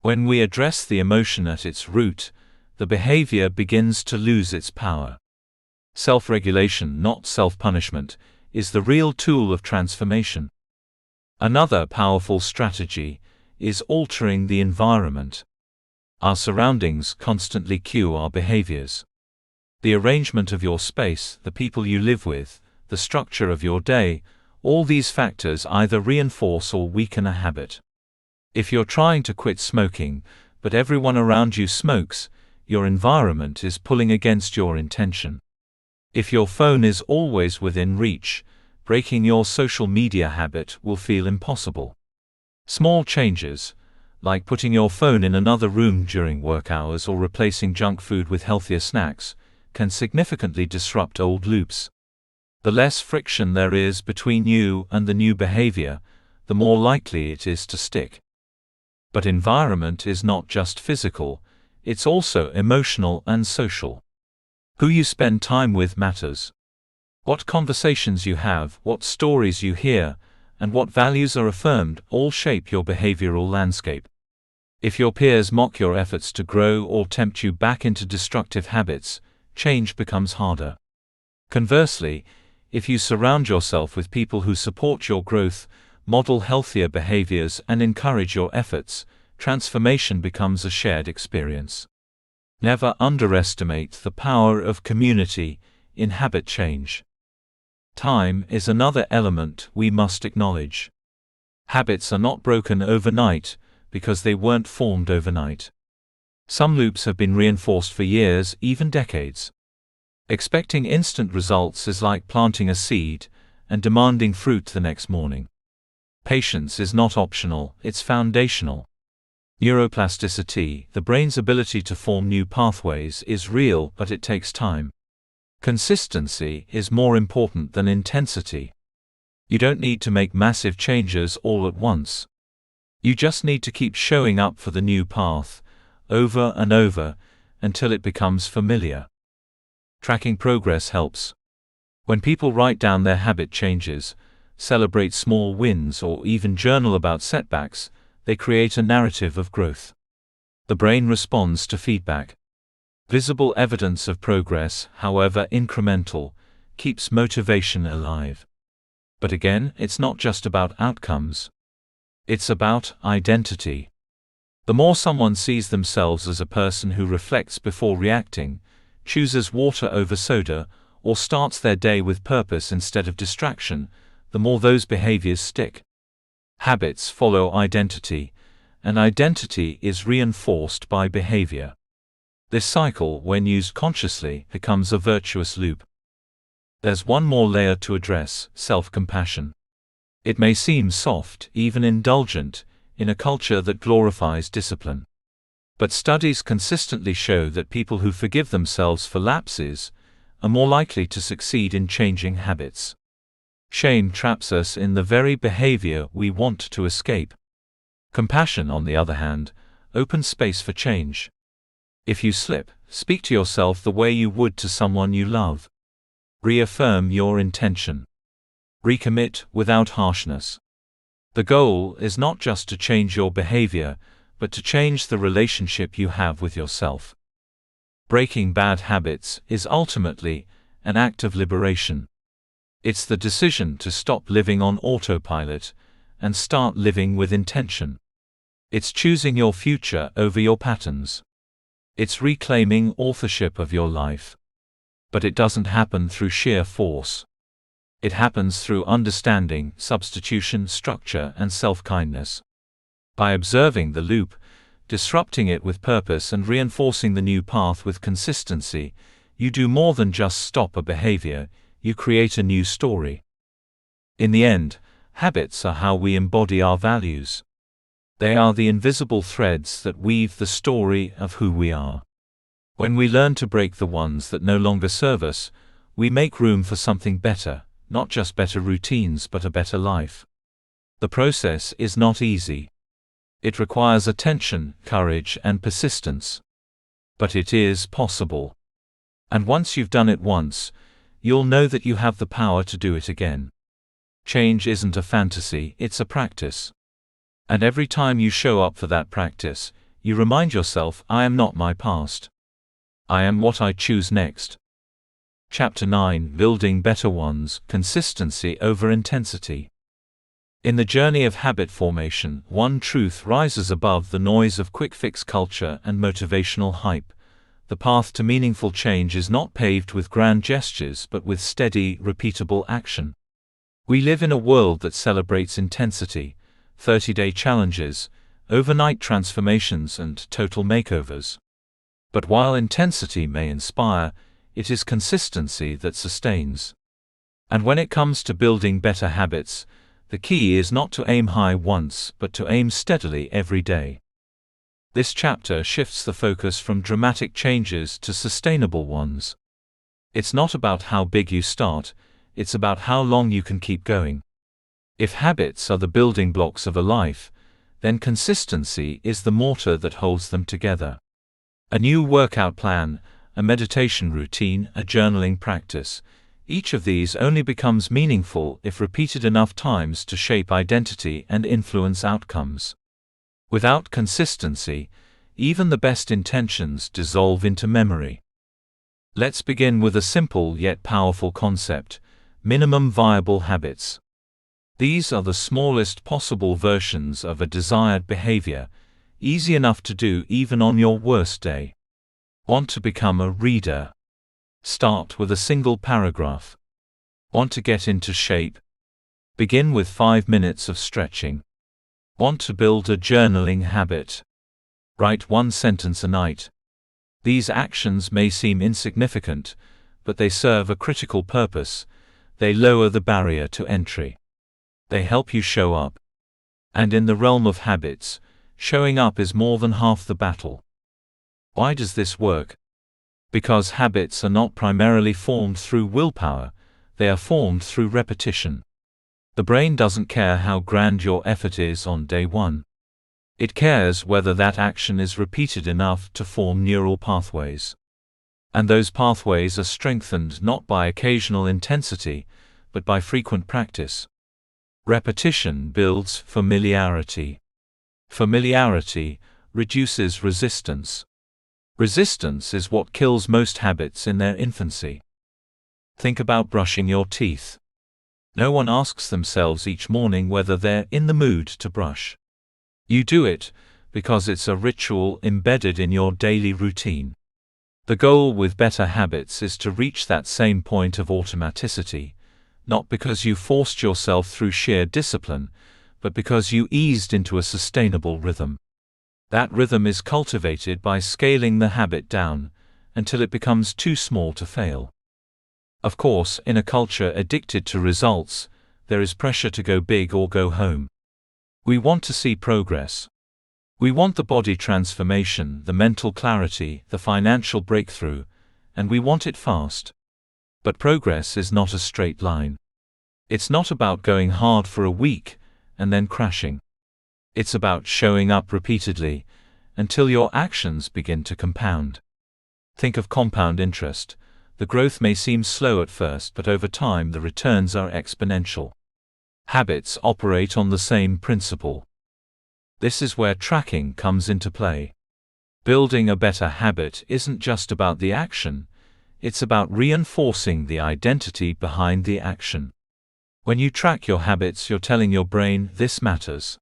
When we address the emotion at its root, the behavior begins to lose its power. Self-regulation, not self-punishment, is the real tool of transformation. Another powerful strategy is altering the environment. Our surroundings constantly cue our behaviors. The arrangement of your space, the people you live with, the structure of your day, all these factors either reinforce or weaken a habit. If you're trying to quit smoking, but everyone around you smokes, your environment is pulling against your intention. If your phone is always within reach, breaking your social media habit will feel impossible. Small changes, like putting your phone in another room during work hours or replacing junk food with healthier snacks, can significantly disrupt old loops. The less friction there is between you and the new behavior, the more likely it is to stick. But environment is not just physical, it's also emotional and social. Who you spend time with matters. What conversations you have, what stories you hear, and what values are affirmed all shape your behavioral landscape. If your peers mock your efforts to grow or tempt you back into destructive habits, change becomes harder. Conversely, if you surround yourself with people who support your growth, model healthier behaviors, and encourage your efforts, transformation becomes a shared experience. Never underestimate the power of community in habit change. Time is another element we must acknowledge. Habits are not broken overnight because they weren't formed overnight. Some loops have been reinforced for years, even decades. Expecting instant results is like planting a seed and demanding fruit the next morning. Patience is not optional, it's foundational. Neuroplasticity, the brain's ability to form new pathways, is real, but it takes time. Consistency is more important than intensity. You don't need to make massive changes all at once. You just need to keep showing up for the new path, over and over, until it becomes familiar. Tracking progress helps. When people write down their habit changes, celebrate small wins, or even journal about setbacks, they create a narrative of growth. The brain responds to feedback. Visible evidence of progress, however incremental, keeps motivation alive. But again, it's not just about outcomes. It's about identity. The more someone sees themselves as a person who reflects before reacting, chooses water over soda, or starts their day with purpose instead of distraction, the more those behaviors stick. Habits follow identity, and identity is reinforced by behavior. This cycle, when used consciously, becomes a virtuous loop. There's one more layer to address: self-compassion. It may seem soft, even indulgent, in a culture that glorifies discipline. But studies consistently show that people who forgive themselves for lapses are more likely to succeed in changing habits. Shame traps us in the very behavior we want to escape. Compassion, on the other hand, opens space for change. If you slip, speak to yourself the way you would to someone you love. Reaffirm your intention. Recommit without harshness. The goal is not just to change your behavior, but to change the relationship you have with yourself. Breaking bad habits is ultimately an act of liberation. It's the decision to stop living on autopilot and start living with intention. It's choosing your future over your patterns. It's reclaiming authorship of your life. But it doesn't happen through sheer force. It happens through understanding, substitution, structure, and self-kindness. By observing the loop, disrupting it with purpose, and reinforcing the new path with consistency, you do more than just stop a behavior, you create a new story. In the end, habits are how we embody our values. They are the invisible threads that weave the story of who we are. When we learn to break the ones that no longer serve us, we make room for something better, not just better routines but a better life. The process is not easy. It requires attention, courage, and persistence. But it is possible. And once you've done it once, you'll know that you have the power to do it again. Change isn't a fantasy, it's a practice. And every time you show up for that practice, you remind yourself, I am not my past. I am what I choose next. Chapter 9: Building Better Ones, Consistency over Intensity. In the journey of habit formation, one truth rises above the noise of quick-fix culture and motivational hype. The path to meaningful change is not paved with grand gestures but with steady, repeatable action. We live in a world that celebrates intensity, 30-day challenges, overnight transformations, and total makeovers. But while intensity may inspire, it is consistency that sustains. And when it comes to building better habits, the key is not to aim high once, but to aim steadily every day. This chapter shifts the focus from dramatic changes to sustainable ones. It's not about how big you start, it's about how long you can keep going. If habits are the building blocks of a life, then consistency is the mortar that holds them together. A new workout plan, a meditation routine, a journaling practice, each of these only becomes meaningful if repeated enough times to shape identity and influence outcomes. Without consistency, even the best intentions dissolve into memory. Let's begin with a simple yet powerful concept: minimum viable habits. These are the smallest possible versions of a desired behavior, easy enough to do even on your worst day. Want to become a reader? Start with a single paragraph. Want to get into shape? Begin with 5 minutes of stretching. Want to build a journaling habit? Write 1 sentence a night. These actions may seem insignificant, but they serve a critical purpose. They lower the barrier to entry. They help you show up. And in the realm of habits, showing up is more than half the battle. Why does this work? Because habits are not primarily formed through willpower, they are formed through repetition. The brain doesn't care how grand your effort is on day one. It cares whether that action is repeated enough to form neural pathways. And those pathways are strengthened not by occasional intensity, but by frequent practice. Repetition builds familiarity. Familiarity, reduces resistance. Resistance is what kills most habits in their infancy. Think about brushing your teeth. No one asks themselves each morning whether they're in the mood to brush. You do it because it's a ritual embedded in your daily routine. The goal with better habits is to reach that same point of automaticity, not because you forced yourself through sheer discipline, but because you eased into a sustainable rhythm. That rhythm is cultivated by scaling the habit down until it becomes too small to fail. Of course, in a culture addicted to results, there is pressure to go big or go home. We want to see progress. We want the body transformation, the mental clarity, the financial breakthrough, and we want it fast. But progress is not a straight line. It's not about going hard for a week and then crashing. It's about showing up repeatedly until your actions begin to compound. Think of compound interest. The growth may seem slow at first, but over time the returns are exponential. Habits operate on the same principle. This is where tracking comes into play. Building a better habit isn't just about the action, it's about reinforcing the identity behind the action. When you track your habits, you're telling your brain, this matters.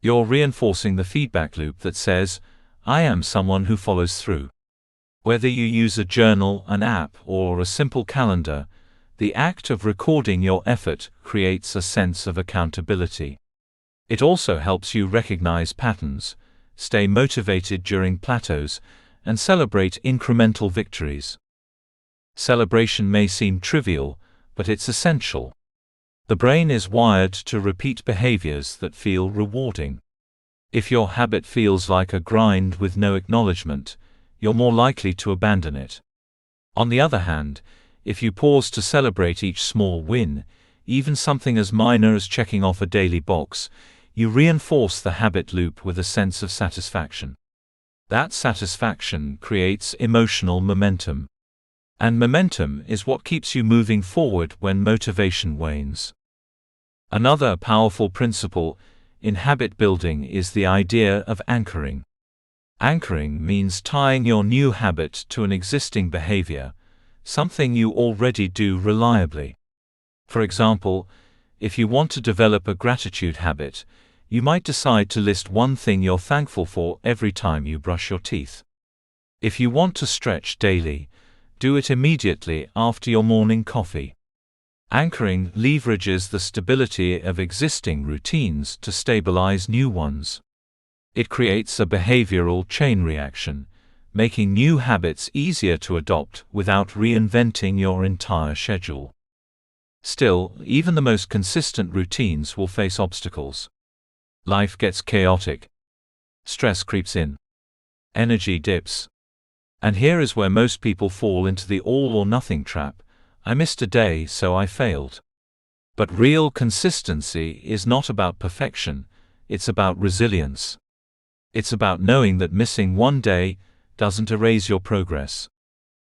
You're reinforcing the feedback loop that says, I am someone who follows through. Whether you use a journal, an app, or a simple calendar, the act of recording your effort creates a sense of accountability. It also helps you recognize patterns, stay motivated during plateaus, and celebrate incremental victories. Celebration may seem trivial, but it's essential. The brain is wired to repeat behaviors that feel rewarding. If your habit feels like a grind with no acknowledgement, you're more likely to abandon it. On the other hand, if you pause to celebrate each small win, even something as minor as checking off a daily box, you reinforce the habit loop with a sense of satisfaction. That satisfaction creates emotional momentum. And momentum is what keeps you moving forward when motivation wanes. Another powerful principle in habit building is the idea of anchoring. Anchoring means tying your new habit to an existing behavior, something you already do reliably. For example, if you want to develop a gratitude habit, you might decide to list one thing you're thankful for every time you brush your teeth. If you want to stretch daily, do it immediately after your morning coffee. Anchoring leverages the stability of existing routines to stabilize new ones. It creates a behavioral chain reaction, making new habits easier to adopt without reinventing your entire schedule. Still, even the most consistent routines will face obstacles. Life gets chaotic. Stress creeps in. Energy dips. And here is where most people fall into the all-or-nothing trap. I missed a day, so I failed. But real consistency is not about perfection, it's about resilience. It's about knowing that missing one day doesn't erase your progress.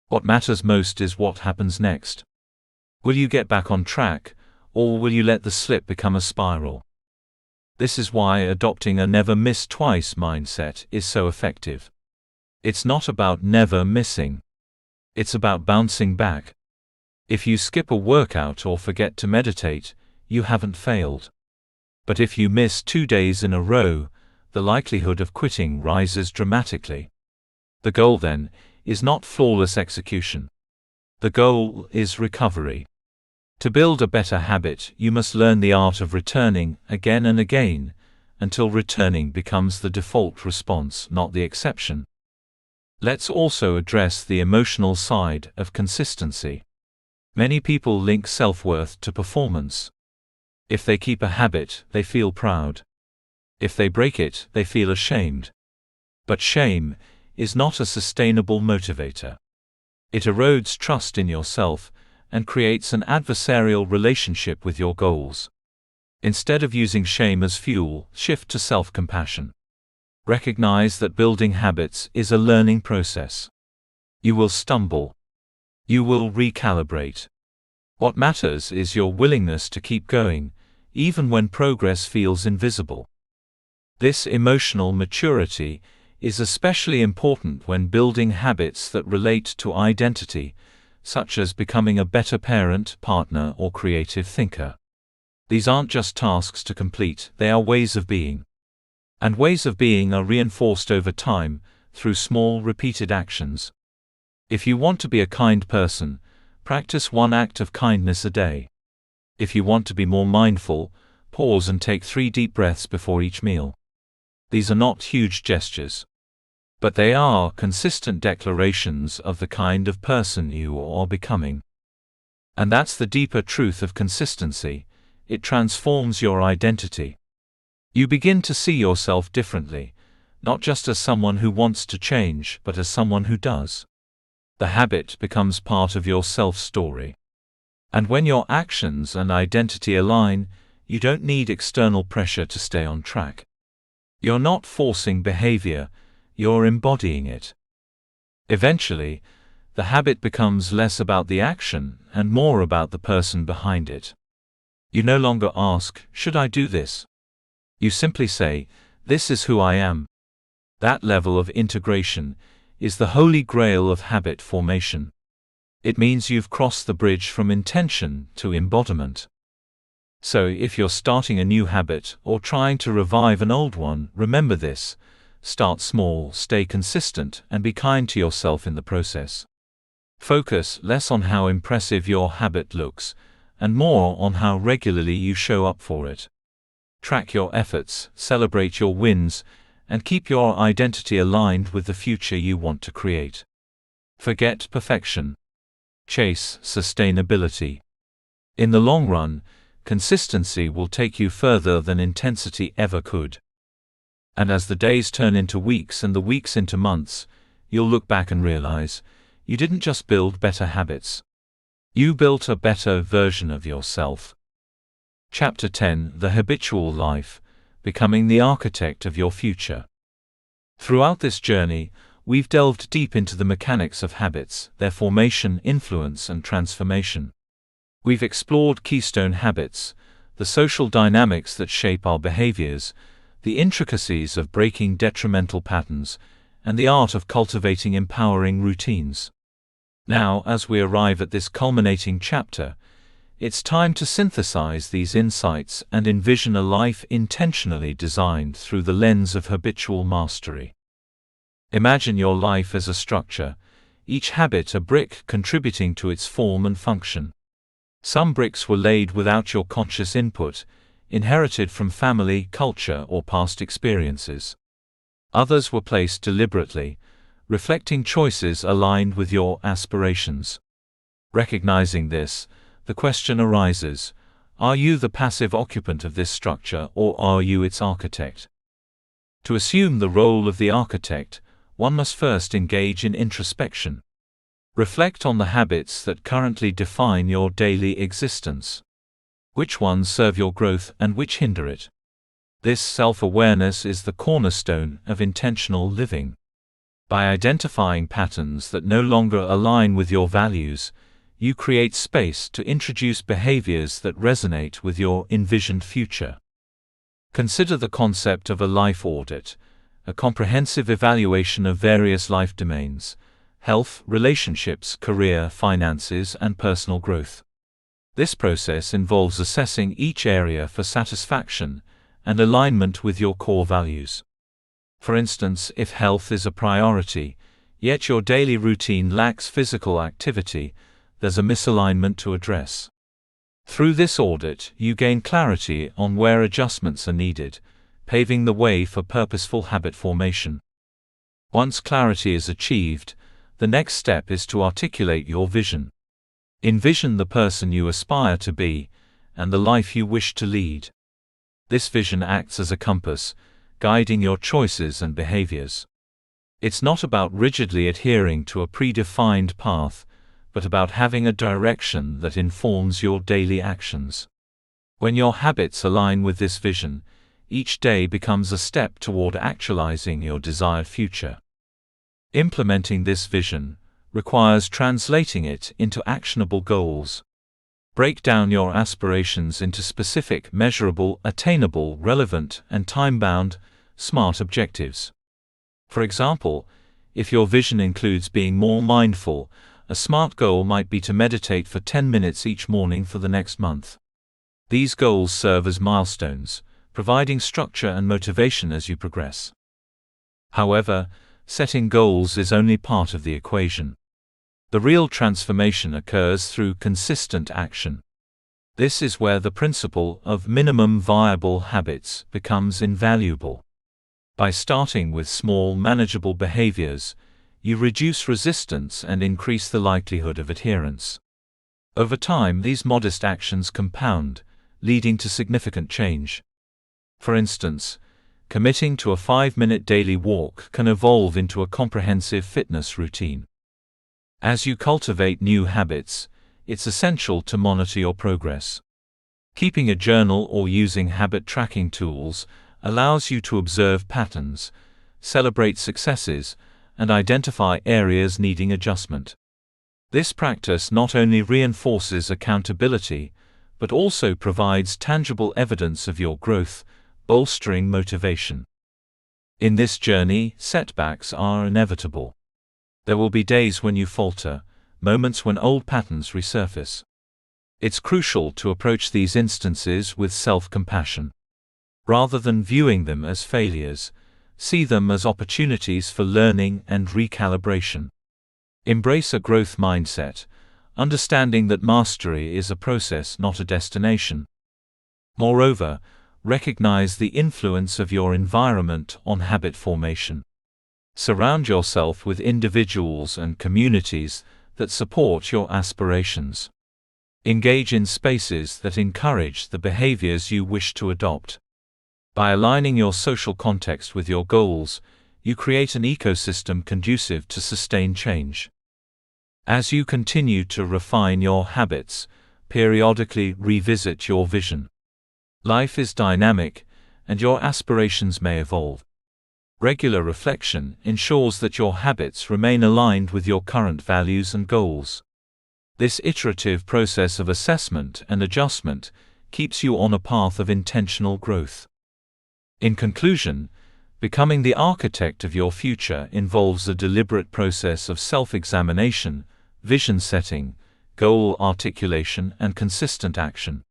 What matters most is what happens next. Will you get back on track, or will you let the slip become a spiral? This is why adopting a never miss twice mindset is so effective. It's not about never missing. It's about bouncing back. If you skip a workout or forget to meditate, you haven't failed. But if you miss 2 days in a row, the likelihood of quitting rises dramatically. The goal then is not flawless execution. The goal is recovery. To build a better habit, you must learn the art of returning again and again, until returning becomes the default response, not the exception. Let's also address the emotional side of consistency. Many people link self-worth to performance. If they keep a habit, they feel proud. If they break it, they feel ashamed. But shame is not a sustainable motivator. It erodes trust in yourself and creates an adversarial relationship with your goals. Instead of using shame as fuel, shift to self-compassion. Recognize that building habits is a learning process. You will stumble. You will recalibrate. What matters is your willingness to keep going, even when progress feels invisible. This emotional maturity is especially important when building habits that relate to identity, such as becoming a better parent, partner, or creative thinker. These aren't just tasks to complete, they are ways of being. And ways of being are reinforced over time, through small, repeated actions. If you want to be a kind person, practice one act of kindness a day. If you want to be more mindful, pause and take 3 deep breaths before each meal. These are not huge gestures, but they are consistent declarations of the kind of person you are becoming. And that's the deeper truth of consistency. It transforms your identity. You begin to see yourself differently, not just as someone who wants to change, but as someone who does. The habit becomes part of your self-story. And when your actions and identity align, you don't need external pressure to stay on track. You're not forcing behavior, you're embodying it. Eventually, the habit becomes less about the action and more about the person behind it. You no longer ask, "Should I do this?" You simply say, "This is who I am." That level of integration is the holy grail of habit formation. It means you've crossed the bridge from intention to embodiment. So if you're starting a new habit or trying to revive an old one, remember this: start small, stay consistent, and be kind to yourself in the process. Focus less on how impressive your habit looks, and more on how regularly you show up for it. Track your efforts, celebrate your wins, and keep your identity aligned with the future you want to create. Forget perfection. Chase sustainability. In the long run, consistency will take you further than intensity ever could. And as the days turn into weeks and the weeks into months, you'll look back and realize, you didn't just build better habits. You built a better version of yourself. Chapter 10: The Habitual Life, Becoming the Architect of Your Future. Throughout this journey, we've delved deep into the mechanics of habits, their formation, influence, and transformation. We've explored keystone habits, the social dynamics that shape our behaviors, the intricacies of breaking detrimental patterns, and the art of cultivating empowering routines. Now, as we arrive at this culminating chapter, it's time to synthesize these insights and envision a life intentionally designed through the lens of habitual mastery. Imagine your life as a structure, each habit a brick contributing to its form and function. Some bricks were laid without your conscious input, inherited from family, culture, or past experiences. Others were placed deliberately, reflecting choices aligned with your aspirations. Recognizing this, the question arises: are you the passive occupant of this structure, or are you its architect? To assume the role of the architect, one must first engage in introspection. Reflect on the habits that currently define your daily existence. Which ones serve your growth and which hinder it? This self-awareness is the cornerstone of intentional living. By identifying patterns that no longer align with your values, you create space to introduce behaviors that resonate with your envisioned future. Consider the concept of a life audit, a comprehensive evaluation of various life domains: health, relationships, career, finances, and personal growth. This process involves assessing each area for satisfaction and alignment with your core values. For instance, if health is a priority, yet your daily routine lacks physical activity, there's a misalignment to address. Through this audit, you gain clarity on where adjustments are needed, paving the way for purposeful habit formation. Once clarity is achieved, the next step is to articulate your vision. Envision the person you aspire to be, and the life you wish to lead. This vision acts as a compass, guiding your choices and behaviors. It's not about rigidly adhering to a predefined path, but about having a direction that informs your daily actions. When your habits align with this vision, each day becomes a step toward actualizing your desired future. Implementing this vision requires translating it into actionable goals. Break down your aspirations into specific, measurable, attainable, relevant, and time-bound, SMART objectives. For example, if your vision includes being more mindful, a SMART goal might be to meditate for 10 minutes each morning for the next month. These goals serve as milestones, providing structure and motivation as you progress. However, setting goals is only part of the equation. The real transformation occurs through consistent action. This is where the principle of minimum viable habits becomes invaluable. By starting with small, manageable behaviors, you reduce resistance and increase the likelihood of adherence. Over time, these modest actions compound, leading to significant change. For instance, committing to a 5-minute daily walk can evolve into a comprehensive fitness routine. As you cultivate new habits, it's essential to monitor your progress. Keeping a journal or using habit tracking tools allows you to observe patterns, celebrate successes, and identify areas needing adjustment. This practice not only reinforces accountability, but also provides tangible evidence of your growth, bolstering motivation. In this journey, setbacks are inevitable. There will be days when you falter, moments when old patterns resurface. It's crucial to approach these instances with self-compassion. Rather than viewing them as failures, see them as opportunities for learning and recalibration. Embrace a growth mindset, understanding that mastery is a process, not a destination. Moreover, recognize the influence of your environment on habit formation. Surround yourself with individuals and communities that support your aspirations. Engage in spaces that encourage the behaviors you wish to adopt. By aligning your social context with your goals, you create an ecosystem conducive to sustained change. As you continue to refine your habits, periodically revisit your vision. Life is dynamic, and your aspirations may evolve. Regular reflection ensures that your habits remain aligned with your current values and goals. This iterative process of assessment and adjustment keeps you on a path of intentional growth. In conclusion, becoming the architect of your future involves a deliberate process of self-examination, vision setting, goal articulation, and consistent action.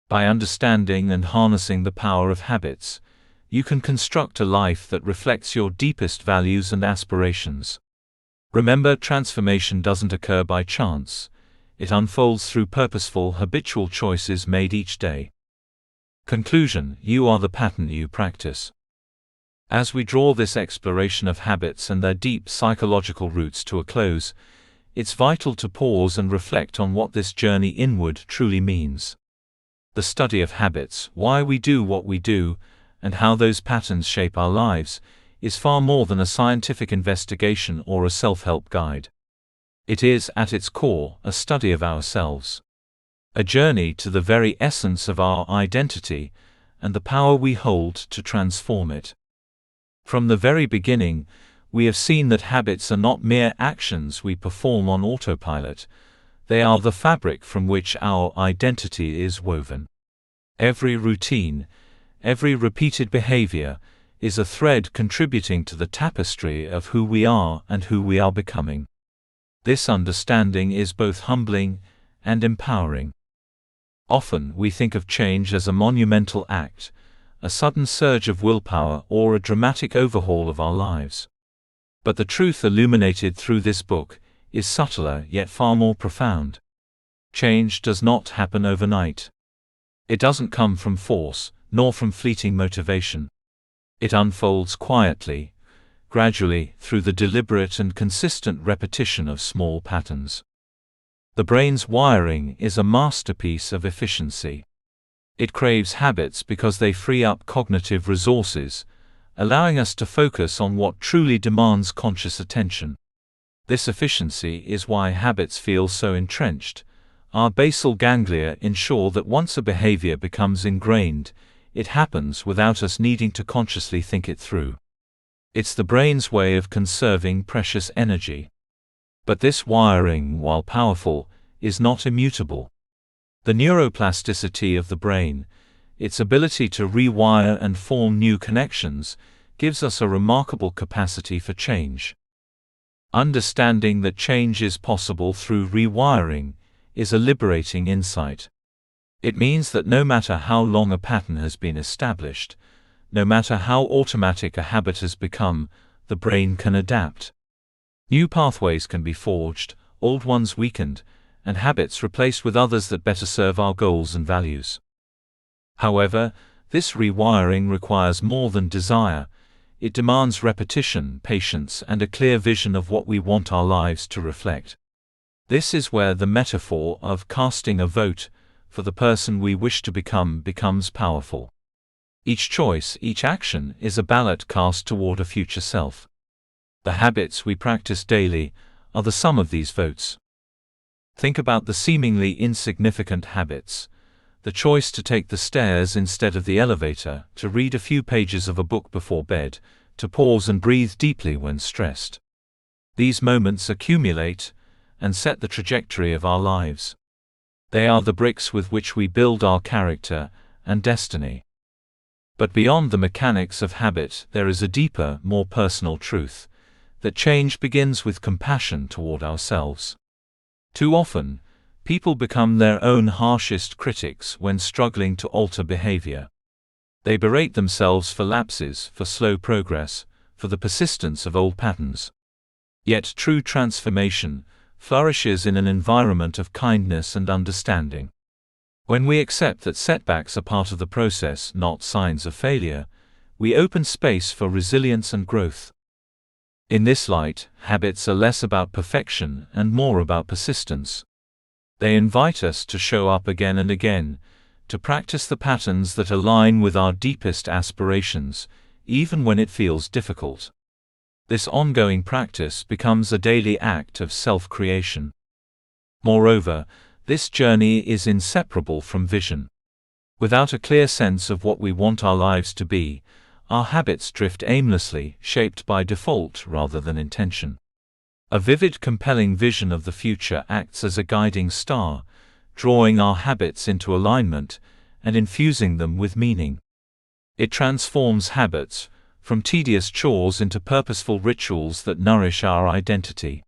By understanding and harnessing the power of habits, you can construct a life that reflects your deepest values and aspirations. Remember, transformation doesn't occur by chance. It unfolds through purposeful, habitual choices made each day. Conclusion: you are the pattern you practice. As we draw this exploration of habits and their deep psychological roots to a close, it's vital to pause and reflect on what this journey inward truly means. The study of habits, why we do what we do, and how those patterns shape our lives, is far more than a scientific investigation or a self-help guide. It is, at its core, a study of ourselves. A journey to the very essence of our identity, and the power we hold to transform it. From the very beginning, we have seen that habits are not mere actions we perform on autopilot. They are the fabric from which our identity is woven. Every routine, every repeated behavior, is a thread contributing to the tapestry of who we are and who we are becoming. This understanding is both humbling and empowering. Often we think of change as a monumental act, a sudden surge of willpower, or a dramatic overhaul of our lives. But the truth illuminated through this book is subtler yet far more profound. Change does not happen overnight. It doesn't come from force, nor from fleeting motivation. It unfolds quietly, gradually, through the deliberate and consistent repetition of small patterns. The brain's wiring is a masterpiece of efficiency. It craves habits because they free up cognitive resources, allowing us to focus on what truly demands conscious attention. This efficiency is why habits feel so entrenched. Our basal ganglia ensure that once a behavior becomes ingrained, it happens without us needing to consciously think it through. It's the brain's way of conserving precious energy. But this wiring, while powerful, is not immutable. The neuroplasticity of the brain, its ability to rewire and form new connections, gives us a remarkable capacity for change. Understanding that change is possible through rewiring is a liberating insight. It means that no matter how long a pattern has been established, no matter how automatic a habit has become, the brain can adapt. New pathways can be forged, old ones weakened, and habits replaced with others that better serve our goals and values. However, this rewiring requires more than desire. It demands repetition, patience, and a clear vision of what we want our lives to reflect. This is where the metaphor of casting a vote for the person we wish to become becomes powerful. Each choice, each action is a ballot cast toward a future self. The habits we practice daily are the sum of these votes. Think about the seemingly insignificant habits. The choice to take the stairs instead of the elevator, to read a few pages of a book before bed, to pause and breathe deeply when stressed. These moments accumulate and set the trajectory of our lives. They are the bricks with which we build our character and destiny. But beyond the mechanics of habit, there is a deeper, more personal truth, that change begins with compassion toward ourselves. Too often, people become their own harshest critics when struggling to alter behavior. They berate themselves for lapses, for slow progress, for the persistence of old patterns. Yet true transformation flourishes in an environment of kindness and understanding. When we accept that setbacks are part of the process, not signs of failure, we open space for resilience and growth. In this light, habits are less about perfection and more about persistence. They invite us to show up again and again, to practice the patterns that align with our deepest aspirations, even when it feels difficult. This ongoing practice becomes a daily act of self-creation. Moreover, this journey is inseparable from vision. Without a clear sense of what we want our lives to be, our habits drift aimlessly, shaped by default rather than intention. A vivid, compelling vision of the future acts as a guiding star, drawing our habits into alignment and infusing them with meaning. It transforms habits from tedious chores into purposeful rituals that nourish our identity.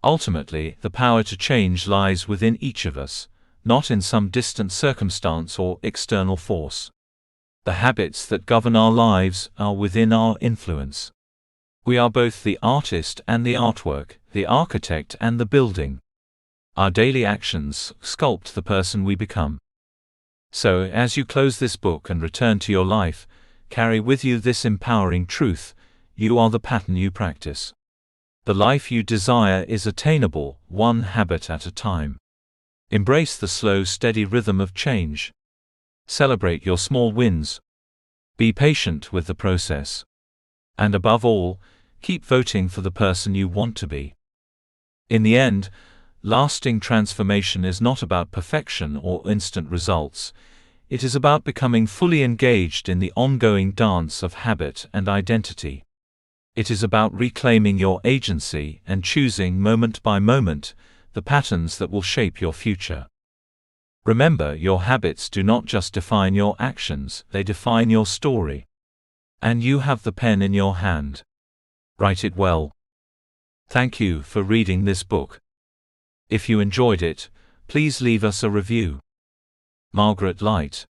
Ultimately, the power to change lies within each of us, not in some distant circumstance or external force. The habits that govern our lives are within our influence. We are both the artist and the artwork, the architect and the building. Our daily actions sculpt the person we become. So, as you close this book and return to your life, carry with you this empowering truth: you are the pattern you practice. The life you desire is attainable, one habit at a time. Embrace the slow, steady rhythm of change. Celebrate your small wins. Be patient with the process. And above all, keep voting for the person you want to be. In the end, lasting transformation is not about perfection or instant results. It is about becoming fully engaged in the ongoing dance of habit and identity. It is about reclaiming your agency and choosing moment by moment the patterns that will shape your future. Remember, your habits do not just define your actions, they define your story. And you have the pen in your hand. Write it well. Thank you for reading this book. If you enjoyed it, please leave us a review. Margaret Light.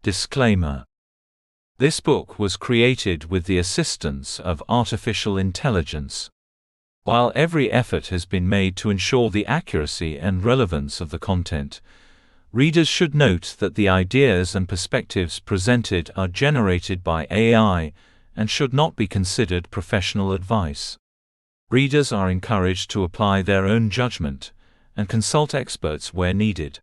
Disclaimer. This book was created with the assistance of artificial intelligence. While every effort has been made to ensure the accuracy and relevance of the content, readers should note that the ideas and perspectives presented are generated by AI and should not be considered professional advice. Readers are encouraged to apply their own judgment and consult experts where needed.